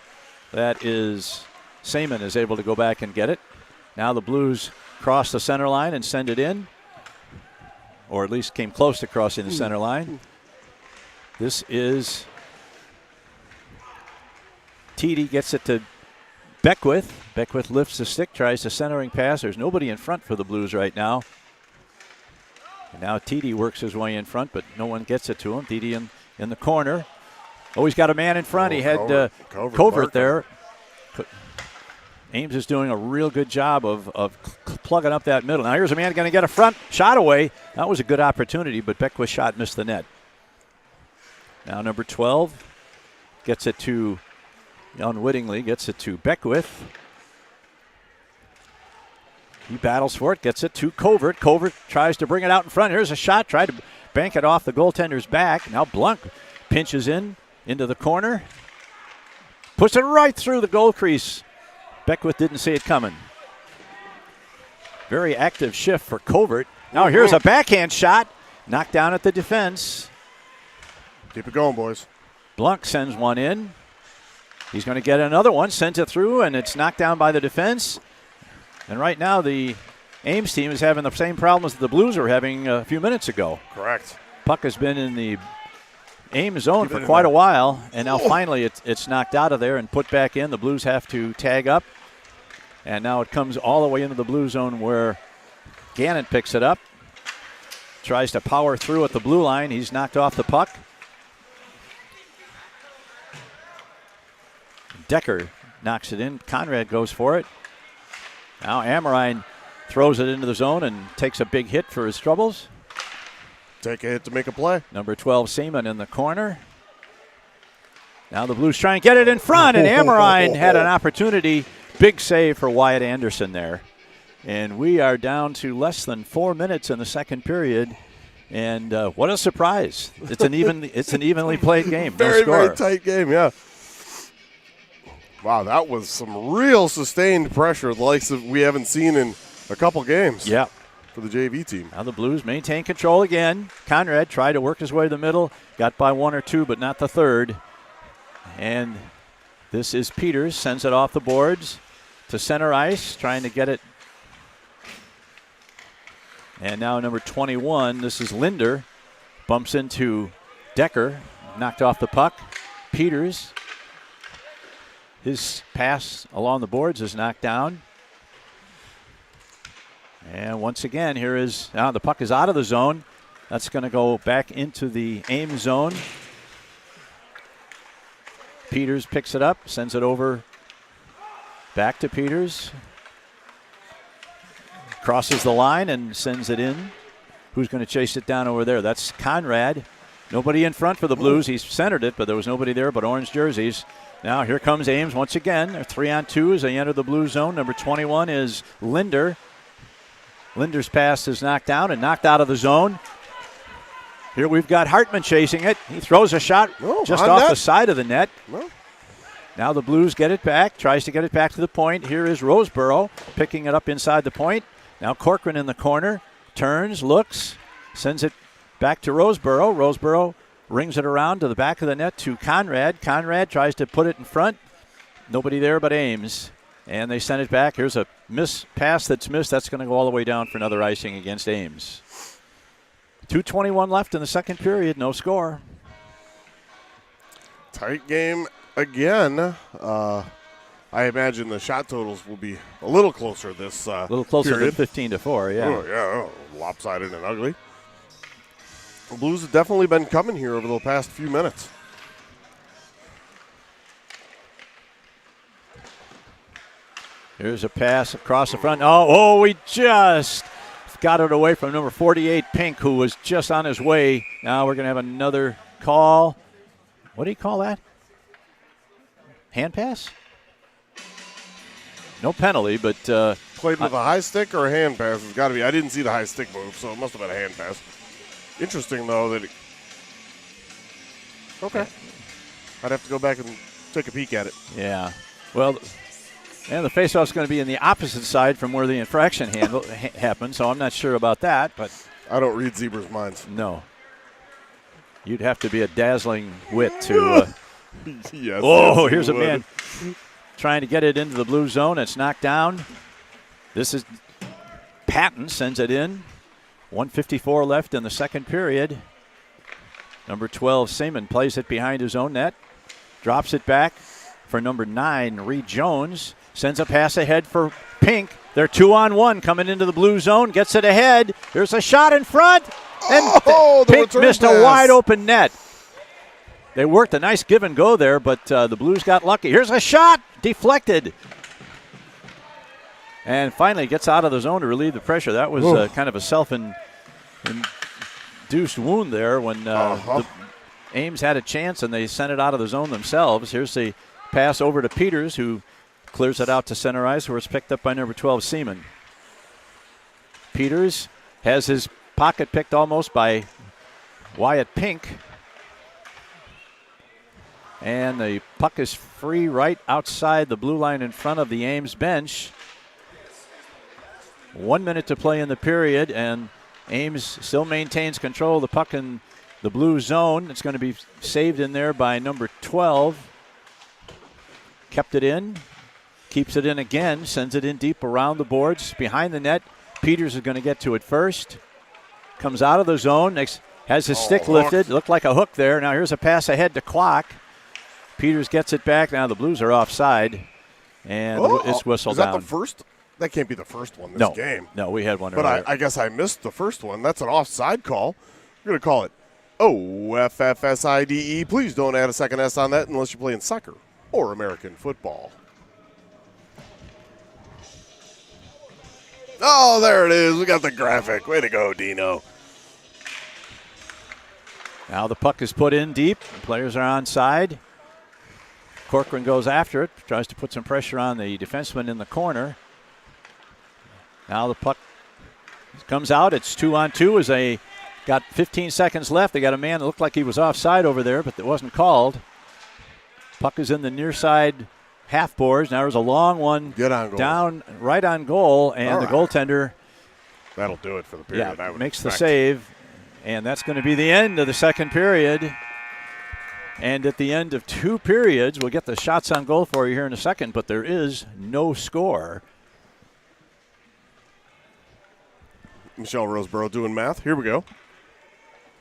that is Seaman, is able to go back and get it. Now the Blues cross the center line and send it in, or at least came close to crossing the center line. This is Teedy, gets it to Beckwith. Beckwith lifts the stick, tries the centering pass. There's nobody in front for the Blues right now. And now Teedy works his way in front, but no one gets it to him. Teedy in the corner. Oh, he's got a man in front. He had Covert there. Ames is doing a real good job of plugging up that middle. Now here's a man going to get a front shot away. That was a good opportunity, but Beckwith's shot missed the net. Now number 12 gets it to, unwittingly, gets it to Beckwith. He battles for it, gets it to Covert. Covert tries to bring it out in front. Here's a shot, tried to bank it off the goaltender's back. Now Blanc pinches into the corner. Puts it right through the goal crease. Beckwith didn't see it coming. Very active shift for Covert. Now here's a backhand shot. Knocked down at the defense. Keep it going, boys. Blanc sends one in. He's going to get another one. Sends it through, and it's knocked down by the defense. And right now the Ames team is having the same problems that the Blues were having a few minutes ago. Correct. Puck has been in the Ames zone for quite a while, and now finally it's knocked out of there and put back in. The Blues have to tag up. And now it comes all the way into the blue zone where Gannon picks it up. Tries to power through at the blue line. He's knocked off the puck. Decker knocks it in. Conrad goes for it. Now Amorine throws it into the zone and takes a big hit for his troubles. Take a hit to make a play. Number 12, Seaman in the corner. Now the Blues try and get it in front, and Amorine had an opportunity. Big save for Wyatt Anderson there. And we are down to less than 4 minutes in the second period. And what a surprise! It's an evenly played game. Very, no score. very tight game, yeah. Wow, that was some real sustained pressure, the likes of we haven't seen in a couple games. Yeah. For the JV team. Now the Blues maintain control again. Conrad tried to work his way to the middle, got by one or two, but not the third. And this is Peters, sends it off the boards to center ice, trying to get it. And now number 21, this is Linder, bumps into Decker, knocked off the puck. Peters, his pass along the boards is knocked down. And once again, here is, now the puck is out of the zone. That's going to go back into the Ames zone. Peters picks it up, sends it over back to Peters. Crosses the line and sends it in. Who's going to chase it down over there? That's Conrad. Nobody in front for the Blues. He's centered it, but there was nobody there but orange jerseys. Now here comes Ames once again. They're 3-on-2 as they enter the blue zone. Number 21 is Linder. Linder's pass is knocked down and knocked out of the zone. Here we've got Hartman chasing it. He throws a shot just off the side of the net. Now the Blues get it back, tries to get it back to the point. Here is Roseborough picking it up inside the point. Now Corcoran in the corner, turns, looks, sends it back to Roseborough. Roseborough rings it around to the back of the net to Conrad. Conrad tries to put it in front. Nobody there but Ames. And they send it back. Here's a pass that's missed. That's going to go all the way down for another icing against Ames. 2:21 left in the second period. No score. Tight game again. I imagine the shot totals will be a little closer this a little closer period. than 15-4, yeah. Oh, yeah. Lopsided and ugly. The Blues have definitely been coming here over the past few minutes. Here's a pass across the front. Oh, we just got it away from number 48, Pink, who was just on his way. Now we're going to have another call. What do you call that? Hand pass? No penalty, but... Played with a high stick or a hand pass? It's got to be. I didn't see the high stick move, so it must have been a hand pass. Interesting, though, that it... Okay. I'd have to go back and take a peek at it. Yeah. Well... And the faceoff's going to be in the opposite side from where the infraction happened, so I'm not sure about that. But I don't read zebras' minds. No. You'd have to be a dazzling wit to. Yes. Oh, here's a man trying to get it into the blue zone. It's knocked down. This is Patton sends it in. 1:54 left in the second period. Number 12, Seaman, plays it behind his own net. Drops it back for number 9, Reed Jones. Sends a pass ahead for Pink. They're 2-on-1 coming into the blue zone. Gets it ahead. There's a shot in front. And Pink missed a wide open net. They worked a nice give and go there, but the Blues got lucky. Here's a shot. Deflected. And finally gets out of the zone to relieve the pressure. That was kind of a self-induced wound there when the Ames had a chance and they sent it out of the zone themselves. Here's the pass over to Peters, who clears it out to center ice, where it's picked up by number 12, Seaman. Peters has his pocket picked almost by Wyatt Pink. And the puck is free right outside the blue line in front of the Ames bench. 1 minute to play in the period, and Ames still maintains control of the puck in the blue zone. It's going to be saved in there by number 12. Kept it in. Keeps it in again. Sends it in deep around the boards. Behind the net. Peters is going to get to it first. Comes out of the zone. Has his stick lifted. Looked like a hook there. Now here's a pass ahead to Clock. Peters gets it back. Now the Blues are offside. And it's whistled down. Is that the first? That can't be the first one this game. No, we had one but earlier. I guess I missed the first one. That's an offside call. We're going to call it OFFSIDE. Please don't add a second S on that unless you're playing soccer or American football. Oh, there it is. We got the graphic. Way to go, Dino. Now the puck is put in deep. The players are onside. Corcoran goes after it. Tries to put some pressure on the defenseman in the corner. Now the puck comes out. It's 2-on-2 as they Got 15 seconds left. They got a man that looked like he was offside over there, but it wasn't called. Puck is in the near side half boards. Now there's a long one down right on goal, and the goaltender. That'll do it for the period. Yeah, makes the save, and that's going to be the end of the second period. And at the end of 2 periods, we'll get the shots on goal for you here in a second, but there is no score. Michelle Roseborough doing math. Here we go.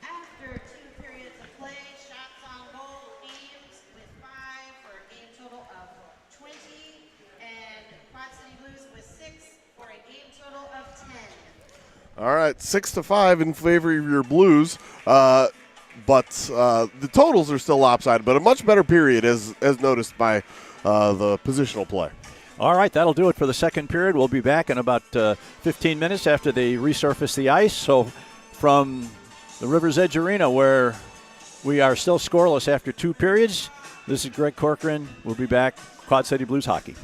After 2 periods of play, shots on goal, Ames with 5 for a game total of 20, and Quad City Blues with 6 for a game total of 10. All right, 6-5 in favor of your Blues. But the totals are still lopsided, but a much better period as noticed by the positional play. All right, that'll do it for the second period. We'll be back in about 15 minutes after they resurface the ice. So from the River's Edge Arena, where we are still scoreless after 2 periods, this is Greg Corcoran. We'll be back. Quad City Blues hockey.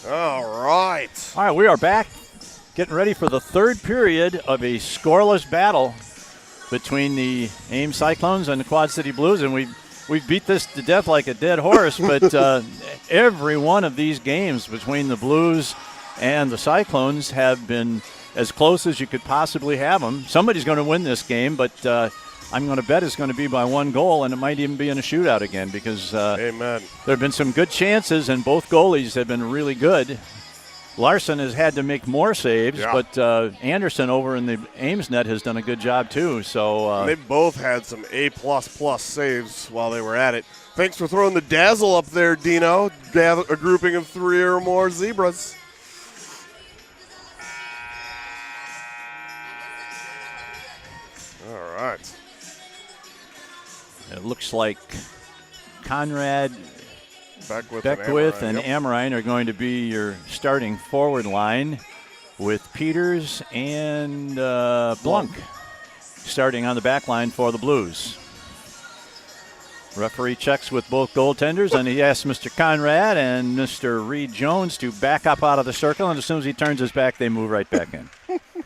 All right. All right, we are back, getting ready for the third period of a scoreless battle between the Ames Cyclones and the Quad City Blues, and we've beat this to death like a dead horse, but every one of these games between the Blues and the Cyclones have been as close as you could possibly have them. Somebody's going to win this game, but I'm going to bet it's going to be by 1 goal, and it might even be in a shootout again because Amen. there have been some good chances, and both goalies have been really good. Larson has had to make more saves, but Anderson over in the Ames net has done a good job too. So they both had some A++ saves while they were at it. Thanks for throwing the dazzle up there, Dino. Gather a grouping of 3 or more zebras. All right. It looks like Conrad, Beckwith and Amrine are going to be your starting forward line, with Peters and Blunk starting on the back line for the Blues. Referee checks with both goaltenders, and he asks Mr. Conrad and Mr. Reed Jones to back up out of the circle, and as soon as he turns his back, they move right back in.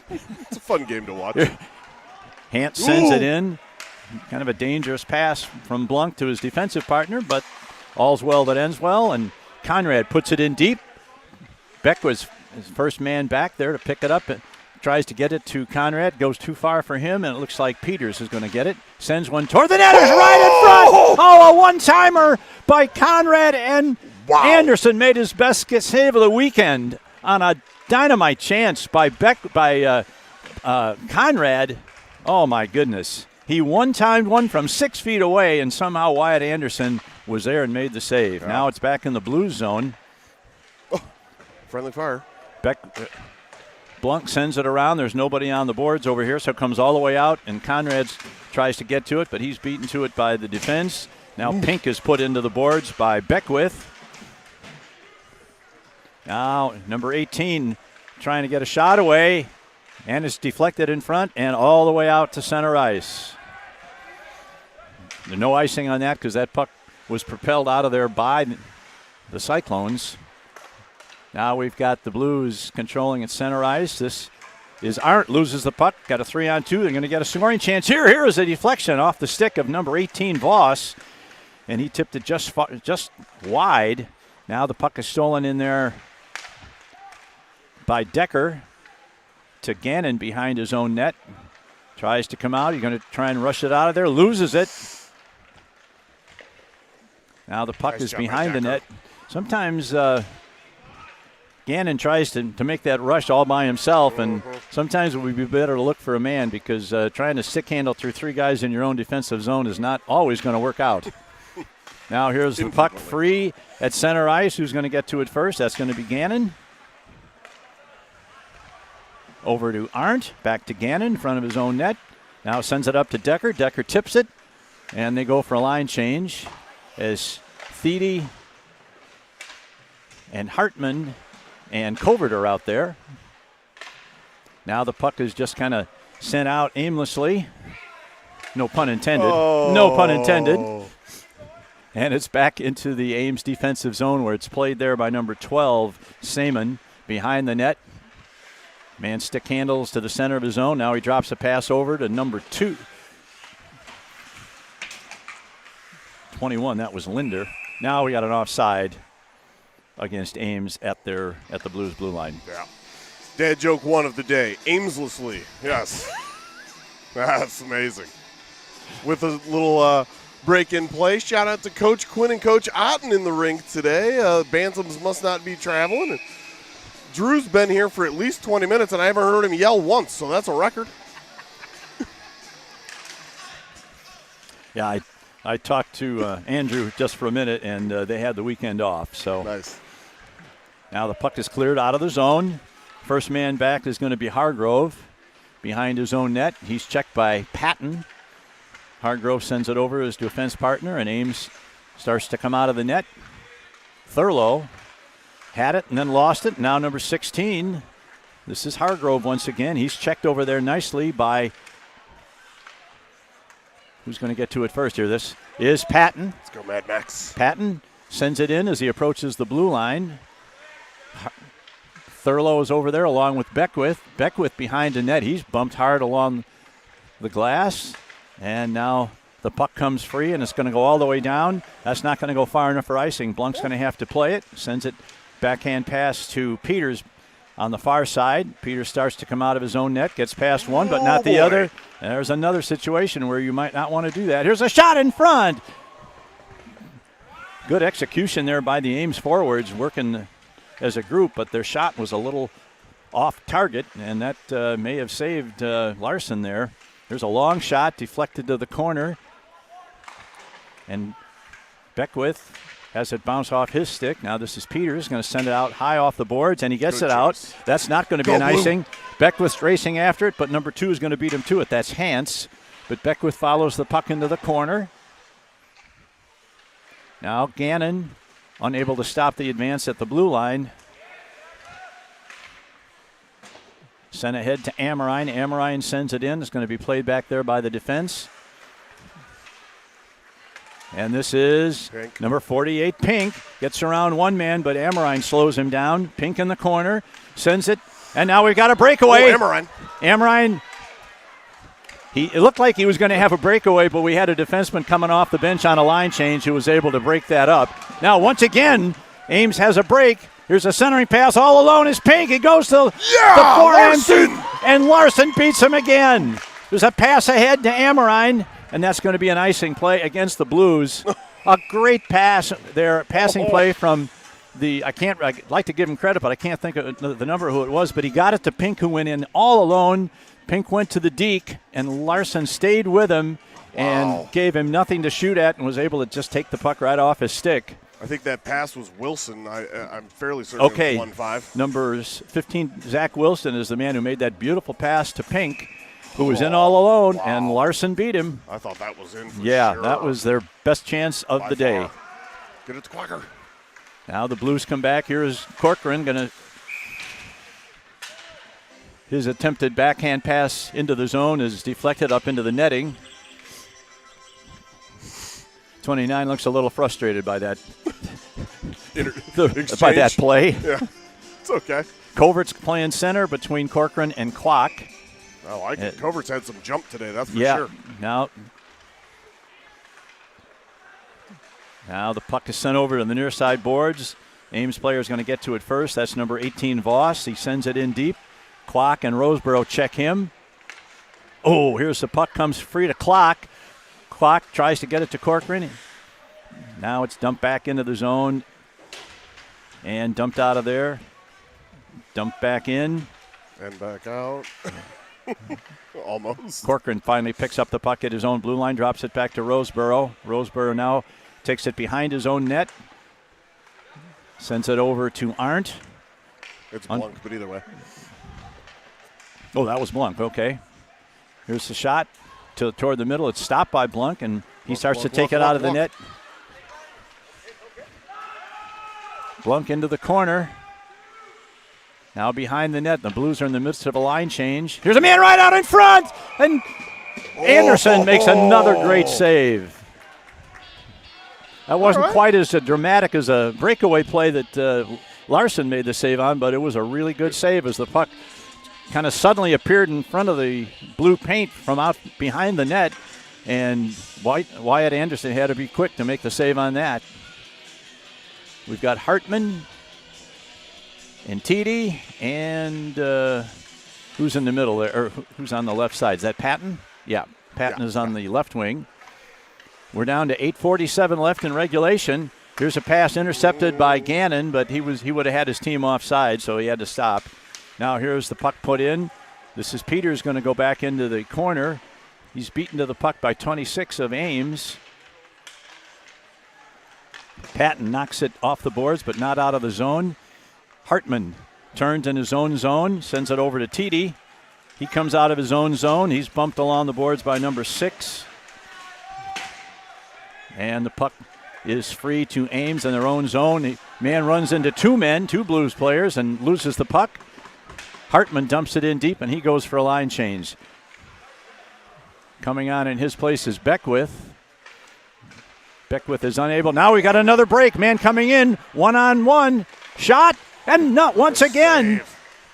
It's a fun game to watch. Hant sends it in. Kind of a dangerous pass from Blunk to his defensive partner, but all's well that ends well, and Conrad puts it in deep. Beck was his first man back there to pick it up and tries to get it to Conrad. Goes too far for him, and it looks like Peters is going to get it. Sends one toward the net. It's right in front. Oh, a one-timer by Conrad, and Anderson made his best save of the weekend on a dynamite chance by Conrad. Oh, my goodness. He one-timed one from 6 feet away, and somehow Wyatt Anderson was there and made the save. Yeah. Now it's back in the Blues zone. Oh, friendly fire. Blunk sends it around. There's nobody on the boards over here, so it comes all the way out, and Conrad tries to get to it, but he's beaten to it by the defense. Now Pink is put into the boards by Beckwith. Now number 18 trying to get a shot away, and it's deflected in front and all the way out to center ice. No icing on that because that puck was propelled out of there by the Cyclones. Now we've got the Blues controlling at center ice. This is Arndt loses the puck. Got a 3-on-2. They're going to get a scoring chance here. Here is a deflection off the stick of number 18, Voss. And he tipped it just wide. Now the puck is stolen in there by Decker to Gannon behind his own net. Tries to come out. He's going to try and rush it out of there. Loses it. Now the puck is behind the net. Sometimes Gannon tries to make that rush all by himself, and sometimes it would be better to look for a man because trying to stick handle through 3 guys in your own defensive zone is not always going to work out. Now here's the puck free at center ice. Who's going to get to it first? That's going to be Gannon. Over to Arndt. Back to Gannon in front of his own net. Now sends it up to Decker. Decker tips it, and they go for a line change as Thiede and Hartman and Covert are out there. Now the puck is just kind of sent out aimlessly. No pun intended. Oh. No pun intended. And it's back into the Ames defensive zone where it's played there by number 12, Seaman, behind the net. Man stick handles to the center of his zone. Now he drops a pass over to number 2. 21, that was Linder. Now we got an offside against Ames at the Blues blue line. Yeah. Dad joke 1 of the day. Aimlessly. Yes. That's amazing. With a little break in play. Shout out to Coach Quinn and Coach Otten in the rink today. Bantams must not be traveling. Drew's been here for at least 20 minutes, and I haven't heard him yell once, so that's a record. Yeah, I talked to Andrew just for a minute, and they had the weekend off. So nice. Now the puck is cleared out of the zone. First man back is going to be Hargrove behind his own net. He's checked by Patton. Hargrove sends it over to his defense partner, and Ames starts to come out of the net. Thurlow had it and then lost it. Now number 16. This is Hargrove once again. He's checked over there nicely by who's going to get to it first here. This is Patton. Let's go, Mad Max. Patton sends it in as he approaches the blue line. Thurlow is over there along with Beckwith. Beckwith behind the net. He's bumped hard along the glass. And now the puck comes free, and it's going to go all the way down. That's not going to go far enough for icing. Blunk's going to have to play it. Sends it backhand pass to Peters on the far side. Peters starts to come out of his own net. Gets past one, but not the other. And there's another situation where you might not want to do that. Here's a shot in front. Good execution there by the Ames forwards, working as a group, but their shot was a little off target, and that may have saved Larson there. There's a long shot deflected to the corner, and Beckwith has it bounce off his stick. Now this is Peters, going to send it out high off the boards, and he gets it out. That's not going to be an icing. Beckwith's racing after it, but number 2 is going to beat him to it. That's Hance, but Beckwith follows the puck into the corner. Now Gannon unable to stop the advance at the blue line. Sent ahead to Amorine. Amorine sends it in. It's going to be played back there by the defense. And this is Pink. Number 48, Pink. Gets around one man, but Amorine slows him down. Pink in the corner. Sends it. And now we got a breakaway. Amorine. It looked like he was going to have a breakaway, but we had a defenseman coming off the bench on a line change who was able to break that up. Now, once again, Ames has a break. Here's a centering pass. All alone is Pink. He goes to the forehand, and Larson beats him again. There's a pass ahead to Amorine, and that's going to be an icing play against the Blues. A great pass there, passing play from I'd like to give him credit, but I can't think of the number who it was, but he got it to Pink, who went in all alone. Pink went to the deke, and Larson stayed with him and gave him nothing to shoot at and was able to just take the puck right off his stick. I think that pass was Wilson. I'm fairly certain it was 1-5. Numbers 15, Zach Wilson is the man who made that beautiful pass to Pink, who was in all alone, and Larson beat him. I thought that was in for sure. That was their best chance of the day. Get it to Quacker. Now the Blues come back. Here is Corcoran going to... His attempted backhand pass into the zone is deflected up into the netting. 29 looks a little frustrated by that. By that play. Yeah, it's okay. Covert's playing center between Corcoran and Kwok. I like it. Covert's had some jump today, that's for sure. Now the puck is sent over to the near side boards. Ames player is going to get to it first. That's number 18, Voss. He sends it in deep. Kwok and Roseboro check him. Oh, here's the puck, comes free to Kwok. Kwok tries to get it to Corcoran. Now it's dumped back into the zone and dumped out of there. Dumped back in. And back out. Almost. Corcoran finally picks up the puck at his own blue line, drops it back to Roseboro. Roseboro now takes it behind his own net. Sends it over to Arndt. It's Blunk, but either way. Oh, that was Blunk. Okay. Here's the shot toward the middle. It's stopped by Blunk, and he starts to take it out of the net. Blunk into the corner. Now behind the net. The Blues are in the midst of a line change. Here's a man right out in front, and Anderson makes another great save. That wasn't quite as dramatic as a breakaway play that Larson made the save on, but it was a really good save as the puck kind of suddenly appeared in front of the blue paint from out behind the net, and Wyatt Anderson had to be quick to make the save on that. We've got Hartman and Tiede, and who's in the middle there, or who's on the left side? Is that Patton? Yeah, Patton is on the left wing. We're down to 8:47 left in regulation. Here's a pass intercepted by Gannon, but he would have had his team offside, so he had to stop. Now here's the puck put in. This is Peters going to go back into the corner. He's beaten to the puck by 26 of Ames. Patton knocks it off the boards, but not out of the zone. Hartman turns in his own zone, sends it over to Tiede. He comes out of his own zone. He's bumped along the boards by number 6. And the puck is free to Ames in their own zone. Man runs into two Blues players, and loses the puck. Hartman dumps it in deep, and he goes for a line change. Coming on in his place is Beckwith. Beckwith is unable. Now we got another break. Man coming in, one-on-one. Shot, and not once again.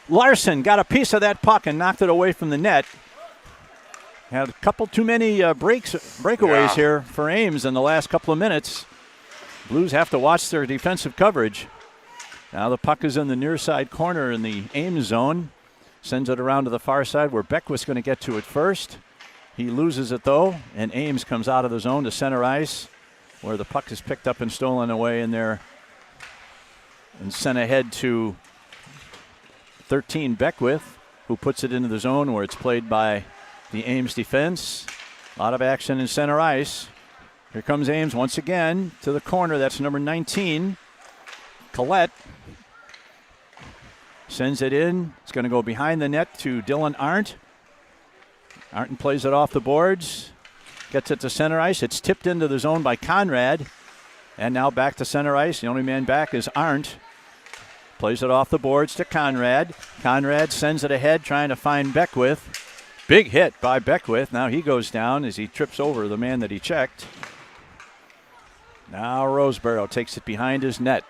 Larson got a piece of that puck and knocked it away from the net. Had a couple too many breakaways here for Ames in the last couple of minutes. Blues have to watch their defensive coverage. Now the puck is in the near side corner in the Ames zone. Sends it around to the far side where Beckwith's going to get to it first. He loses it though, and Ames comes out of the zone to center ice where the puck is picked up and stolen away in there and sent ahead to 13 Beckwith, who puts it into the zone where it's played by the Ames defense. A lot of action in center ice. Here comes Ames once again to the corner. That's number 19. Collette sends it in. It's going to go behind the net to Dylan Arndt. Arndt plays it off the boards. Gets it to center ice. It's tipped into the zone by Conrad. And now back to center ice. The only man back is Arndt. Plays it off the boards to Conrad. Conrad sends it ahead, trying to find Beckwith. Big hit by Beckwith. Now he goes down as he trips over the man that he checked. Now Roseborough takes it behind his net.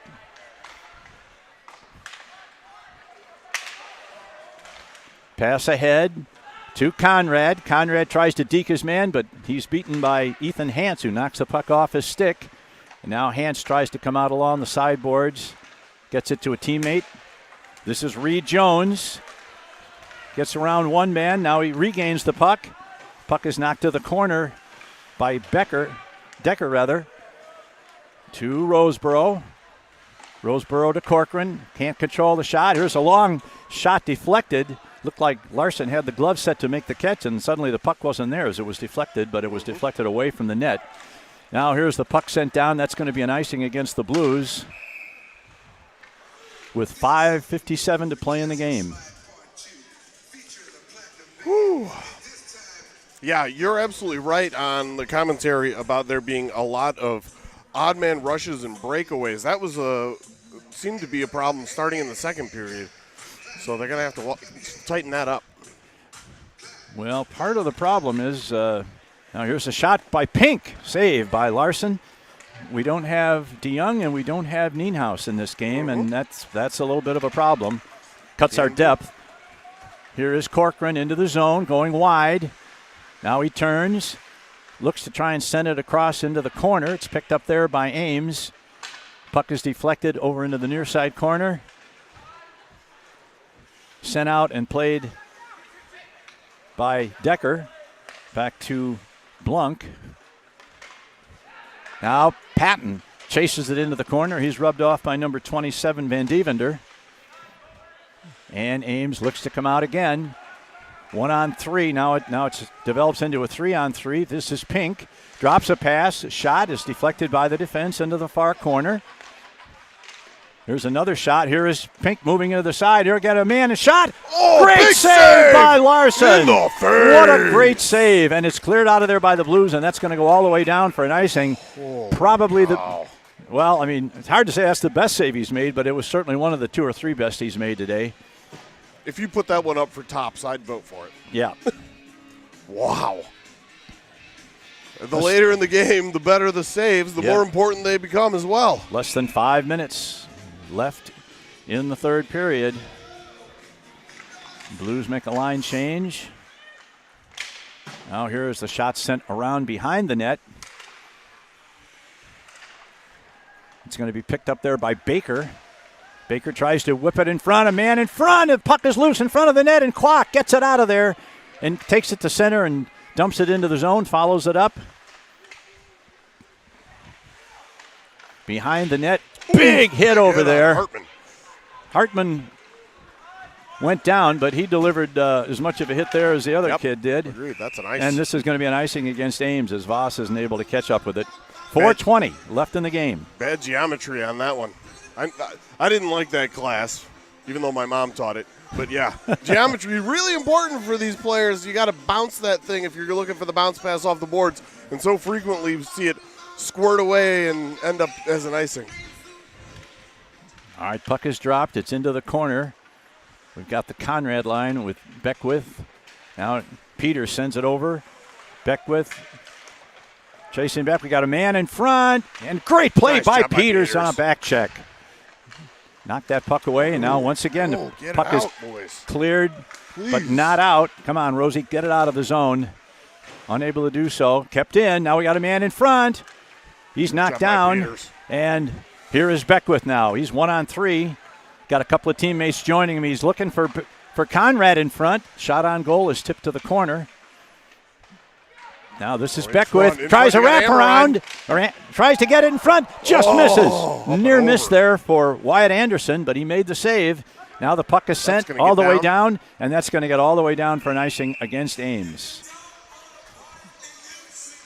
Pass ahead to Conrad. Conrad tries to deke his man, but he's beaten by Ethan Hance, who knocks the puck off his stick. And now Hance tries to come out along the sideboards. Gets it to a teammate. This is Reed Jones. Gets around one man. Now he regains the puck. Puck is knocked to the corner by Decker, to Roseborough. Roseborough to Corcoran. Can't control the shot. Here's a long shot deflected. Looked like Larson had the glove set to make the catch, and suddenly the puck wasn't there as it was deflected, but it was deflected away from the net. Now here's the puck sent down. That's going to be an icing against the Blues with 5:57 to play in the game. Whew. Yeah, you're absolutely right on the commentary about there being a lot of odd man rushes and breakaways. That was seemed to be a problem starting in the second period. So they're going to have to tighten that up. Well, part of the problem is now here's a shot by Pink, saved by Larson. We don't have DeYoung and we don't have Nienhaus in this game, and that's a little bit of a problem. Cuts our depth. Here is Corcoran into the zone, going wide. Now he turns, looks to try and send it across into the corner. It's picked up there by Ames. Puck is deflected over into the near side corner. Sent out and played by Decker. Back to Blunk. Now Patton chases it into the corner. He's rubbed off by number 27, Van Devender. And Ames looks to come out again. 1-on-3. Now it develops into a 3-on-3. This is Pink. Drops a pass. Shot is deflected by the defense into the far corner. Here's another shot. Here is Pink moving into the side. Here, got a man, a shot. Oh, great save by Larson. In the face. What a great save. And it's cleared out of there by the Blues, and that's going to go all the way down for an icing. Probably well, I mean, it's hard to say that's the best save he's made, but it was certainly one of the 2 or 3 best he's made today. If you put that one up for tops, I'd vote for it. Yeah. Wow. The later in the game, the better the saves, the more important they become as well. Less than 5 minutes left in the third period. Blues make a line change. Now here's the shot sent around behind the net. It's going to be picked up there by Baker. Baker tries to whip it in front. A man in front. The puck is loose in front of the net, and Kwok gets it out of there and takes it to center and dumps it into the zone, follows it up. Behind the net. Big hit over there. Hartman went down, but he delivered as much of a hit there as the other kid did. Agreed. That's an ice. And this is going to be an icing against Ames as Voss isn't able to catch up with it. 4:20 left in the game. Bad geometry on that one. I didn't like that class, even though my mom taught it. But, yeah, geometry really important for these players. You got to bounce that thing if you're looking for the bounce pass off the boards. And so frequently you see it squirt away and end up as an icing. All right, puck is dropped. It's into the corner. We've got the Conrad line with Beckwith. Now Peters sends it over. Beckwith chasing back. We got a man in front. And great play by Peters on a back check. Knocked that puck away, and now once again the puck is boys. cleared, Please. but not out. Come on, Rosie, get it out of the zone. Unable to do so. Kept in. Now we got a man in front. He's knocked down. And here is Beckwith now. He's 1-on-3. Got a couple of teammates joining him. He's looking for Conrad in front. Shot on goal is tipped to the corner. Now this is Beckwith. Tries a wraparound. Tries to get it in front. Just misses. Near miss there for Wyatt Anderson, but he made the save. Now the puck is sent all the way down, and that's going to get all the way down for an icing against Ames.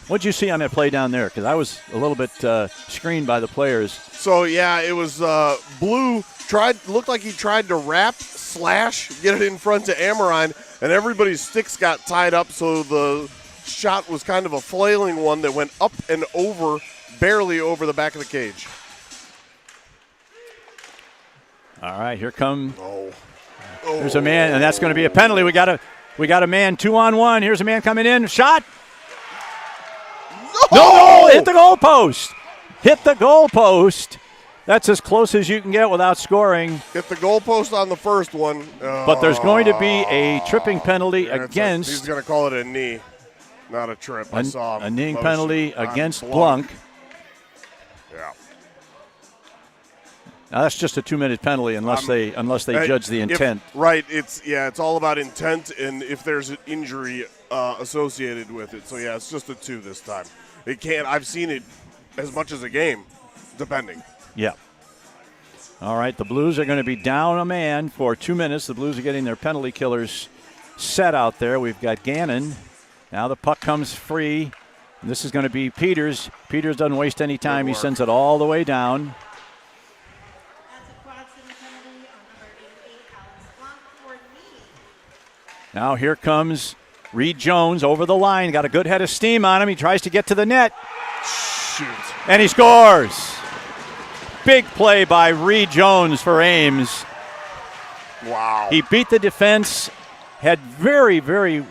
What did you see on that play down there? Because I was a little bit screened by the players. So, yeah, it was Blue looked like he tried to get it in front to Amorine, and everybody's sticks got tied up, so the shot was kind of a flailing one that went up and over, barely over the back of the cage. All right, here come. There's a man, and that's going to be a penalty. We got a man 2-on-1. Here's a man coming in. Shot. No! Hit the goalpost. Hit the goalpost. That's as close as you can get without scoring. Hit the goalpost on the first one. But there's going to be a tripping penalty against. He's going to call it a knee, not a trip. I saw a kneeing penalty against Blunk. Yeah. Now that's just a 2-minute penalty unless they judge the intent. It's all about intent and if there's an injury associated with it. So yeah, it's just a 2 this time. I've seen it as much as a game, depending. Yeah. All right, the Blues are going to be down a man for 2 minutes. The Blues are getting their penalty killers set out there. We've got Gannon. Now the puck comes free. This is going to be Peters. Peters doesn't waste any time. He sends it all the way down. Now here comes Reed Jones over the line. Got a good head of steam on him. He tries to get to the net. Shoot. And he scores. Big play by Reed Jones for Ames. Wow. He beat the defense. Had very, very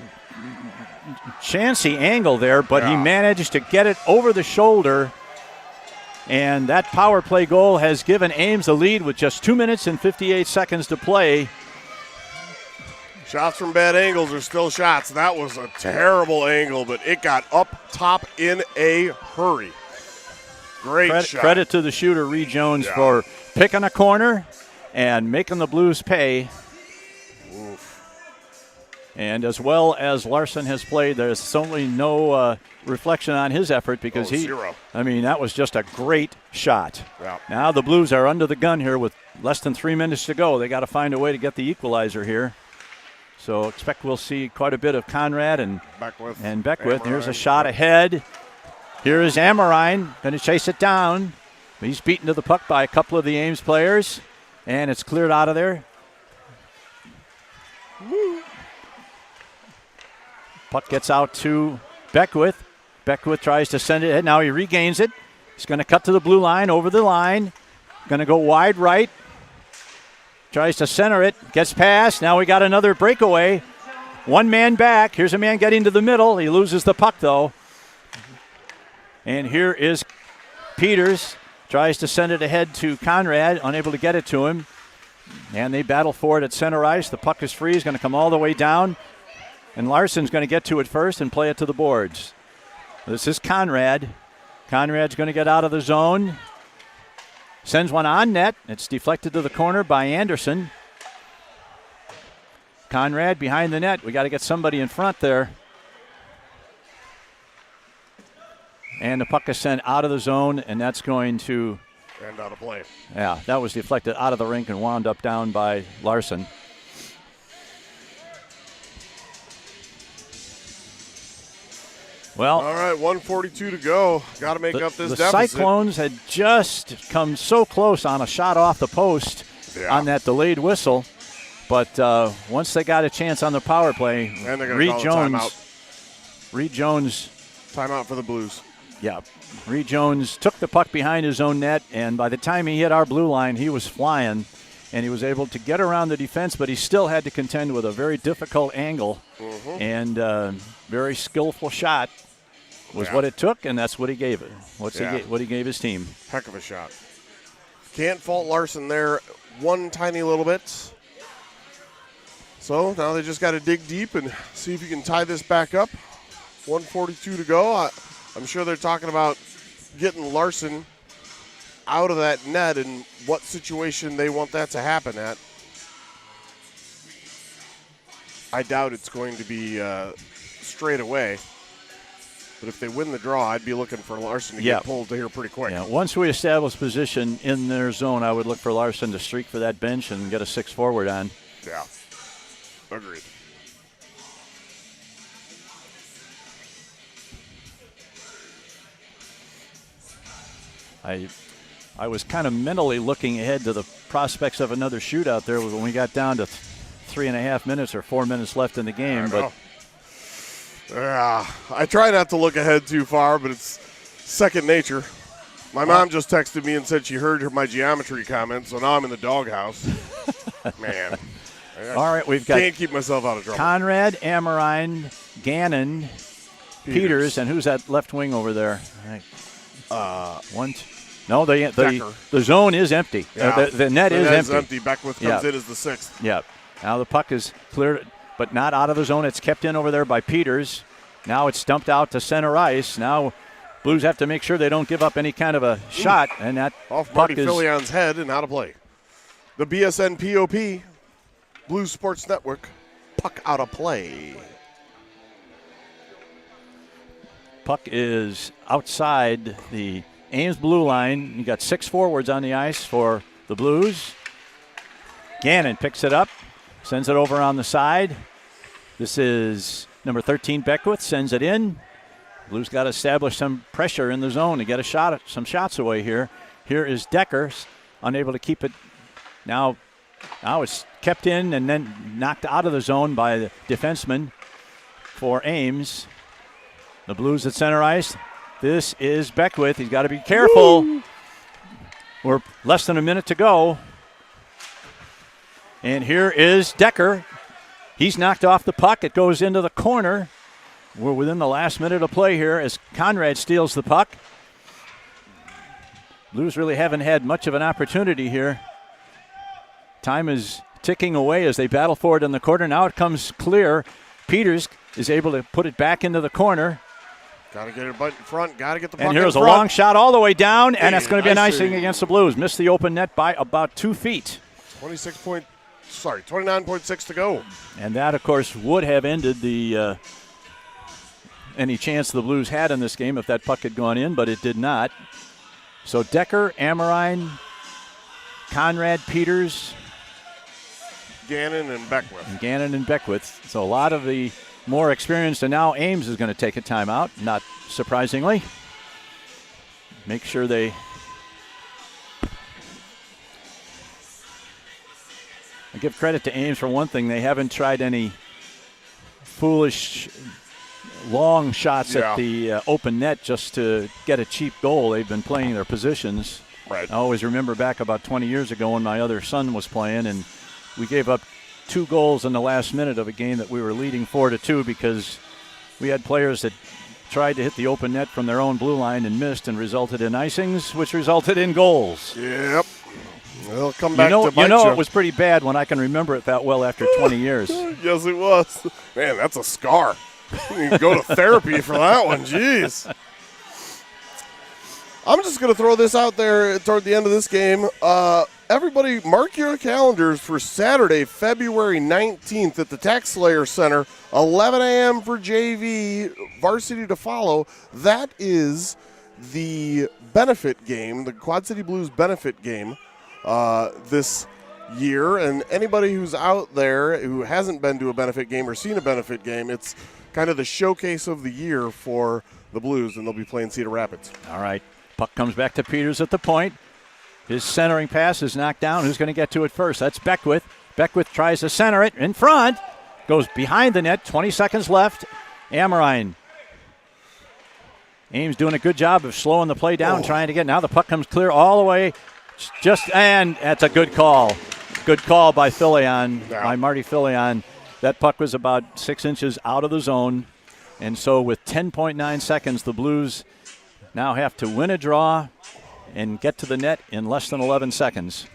chancy angle there, but he managed to get it over the shoulder. And that power play goal has given Ames the lead with just 2 minutes and 58 seconds to play. Shots from bad angles are still shots. That was a terrible angle, but it got up top in a hurry. Great shot. Credit to the shooter, Reed Jones, for picking a corner and making the Blues pay. Oof. And as well as Larson has played, there's certainly no reflection on his effort because that was just a great shot. Yeah. Now the Blues are under the gun here with less than 3 minutes to go. They got to find a way to get the equalizer here. So expect we'll see quite a bit of Conrad and Beckwith. Here's a shot ahead. Here is Amorine going to chase it down. He's beaten to the puck by a couple of the Ames players, and it's cleared out of there. Puck gets out to Beckwith. Beckwith tries to send it ahead. Now he regains it. He's going to cut to the blue line, over the line. Going to go wide right. Tries to center it, gets past. Now we got another breakaway. One man back. Here's a man getting to the middle. He loses the puck, though. And here is Peters. Tries to send it ahead to Conrad, unable to get it to him. And they battle for it at center ice. The puck is free. He's going to come all the way down. And Larson's going to get to it first and play it to the boards. This is Conrad. Conrad's going to get out of the zone. Sends one on net. It's deflected to the corner by Anderson. Conrad behind the net. We got to get somebody in front there. And the puck is sent out of the zone, and that's going to end out of play. Yeah, that was deflected out of the rink and wound up down by Larson. Well, all right, 1:42 to go. Got to make up this deficit. The Cyclones had just come so close on a shot off the post on that delayed whistle, but once they got a chance on the power play, Reed Jones, timeout for the Blues. Yeah, Reed Jones took the puck behind his own net, and by the time he hit our blue line, he was flying, and he was able to get around the defense, but he still had to contend with a very difficult angle and very skillful shot. Was what it took, and that's what he gave it. What he gave his team. Heck of a shot. Can't fault Larson there one tiny little bit. So now they just got to dig deep and see if you can tie this back up. 1:42 to go. I'm sure they're talking about getting Larson out of that net and what situation they want that to happen at. I doubt it's going to be straight away. But if they win the draw, I'd be looking for Larson to get pulled here pretty quick. Yeah. Once we establish position in their zone, I would look for Larson to streak for that bench and get a 6 forward on. Yeah. Agreed. I was kind of mentally looking ahead to the prospects of another shootout there when we got down to 3.5 minutes or 4 minutes left in the game. But I try not to look ahead too far, but it's second nature. My mom just texted me and said she heard my geometry comments, so now I'm in the doghouse. Man. All right, we've got can't keep myself out of trouble. Conrad, Amorine, Gannon, Peters, and who's that left wing over there? No, the zone is empty. Yeah. The net is empty. Beckwith comes in as the 6th. Yeah. Now the puck is cleared, but not out of the zone. It's kept in over there by Peters. Now it's dumped out to center ice. Now Blues have to make sure they don't give up any kind of a shot, and that off puck Marty is Filian's head and out of play. The BSN POP, Blues Sports Network, puck out of play. Puck is outside the Ames blue line. You got 6 forwards on the ice for the Blues. Gannon picks it up, sends it over on the side. This is number 13 Beckwith, sends it in. Blues got to establish some pressure in the zone to get some shots away here. Here is Decker, unable to keep it. Now it's kept in and then knocked out of the zone by the defenseman for Ames. The Blues at center ice. This is Beckwith. He's got to be careful. Woo! We're less than a minute to go. And here is Decker. He's knocked off the puck. It goes into the corner. We're within the last minute of play here as Conrad steals the puck. Blues really haven't had much of an opportunity here. Time is ticking away as they battle for it in the corner. Now it comes clear. Peters is able to put it back into the corner. Got to get it in front. Got to get the puck in front. And here's a long shot all the way down, and it's going to be an icing against the Blues. Missed the open net by about 2 feet. 29.6 to go. And that, of course, would have ended the any chance the Blues had in this game if that puck had gone in, but it did not. So Decker, Amorine, Conrad, Peters, Gannon, and Beckwith. So a lot of the more experienced, and now Ames is going to take a timeout, not surprisingly. Make sure they I give credit to Ames for one thing. They haven't tried any foolish long shots at the open net just to get a cheap goal. They've been playing their positions. Right. I always remember back about 20 years ago when my other son was playing, and we gave up 2 goals in the last minute of a game that we were leading 4-2 because we had players that tried to hit the open net from their own blue line and missed, and resulted in icings, which resulted in goals. Yep. They'll come back to bite you know it was pretty bad when I can remember it that well after 20 years. Yes, it was. Man, that's a scar. You need to go to therapy for that one. Jeez. I'm just going to throw this out there toward the end of this game. Everybody, mark your calendars for Saturday, February 19th at the Tax Slayer Center, 11 a.m. for JV, varsity to follow. That is the benefit game, the Quad City Blues benefit game this year. And anybody who's out there who hasn't been to a benefit game or seen a benefit game, it's kind of the showcase of the year for the Blues, and they'll be playing Cedar Rapids. All right. Puck comes back to Peters at the point. His centering pass is knocked down. Who's going to get to it first? That's Beckwith. Beckwith tries to center it in front. Goes behind the net. 20 seconds left. Amorine. Ames doing a good job of slowing the play down, trying to get. Now the puck comes clear all the way. And that's a good call. Good call by Filion, by Marty Filion. That puck was about 6 inches out of the zone. And so with 10.9 seconds, the Blues now have to win a draw and get to the net in less than 11 seconds.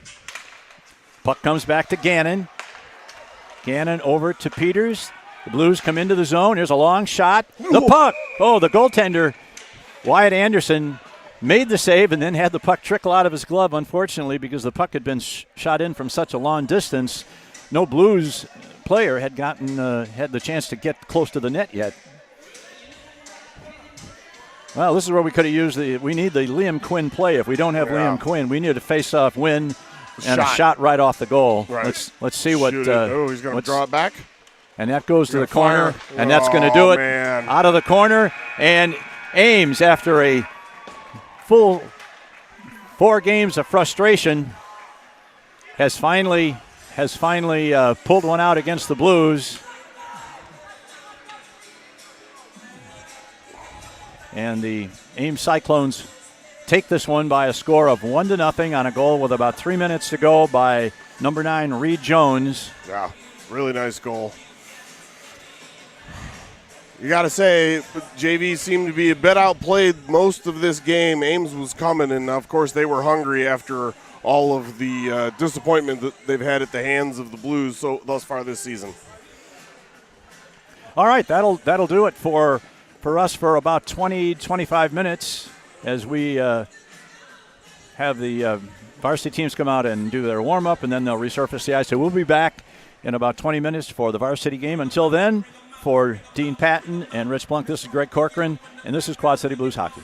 Puck comes back to Gannon. Gannon over to Peters. The Blues come into the zone. Here's a long shot. The puck. Oh, the goaltender, Wyatt Anderson, made the save and then had the puck trickle out of his glove, unfortunately, because the puck had been shot in from such a long distance. No Blues player had had the chance to get close to the net yet. Well, this is where we could have used we need the Liam Quinn play. If we don't have Liam Quinn, we need a face-off win and a shot right off the goal. Right. Let's see what. He's going to draw it back. And that goes to the corner, and that's going to do it. Man. Out of the corner, and Ames, after a full 4 games of frustration, has finally pulled one out against the Blues. And the Ames Cyclones take this one by a score of 1-0 on a goal with about 3 minutes to go by number 9, Reed Jones. Yeah, really nice goal. You got to say, JV seemed to be a bit outplayed most of this game. Ames was coming, and of course they were hungry after all of the disappointment that they've had at the hands of the Blues thus far this season. All right, that'll do it for us for about 20-25 minutes as we have the varsity teams come out and do their warm-up, and then they'll resurface the ice. So we'll be back in about 20 minutes for the varsity game. Until then, for Dean Patton and Rich Blunk, this is Greg Corcoran, and this is Quad City Blues Hockey.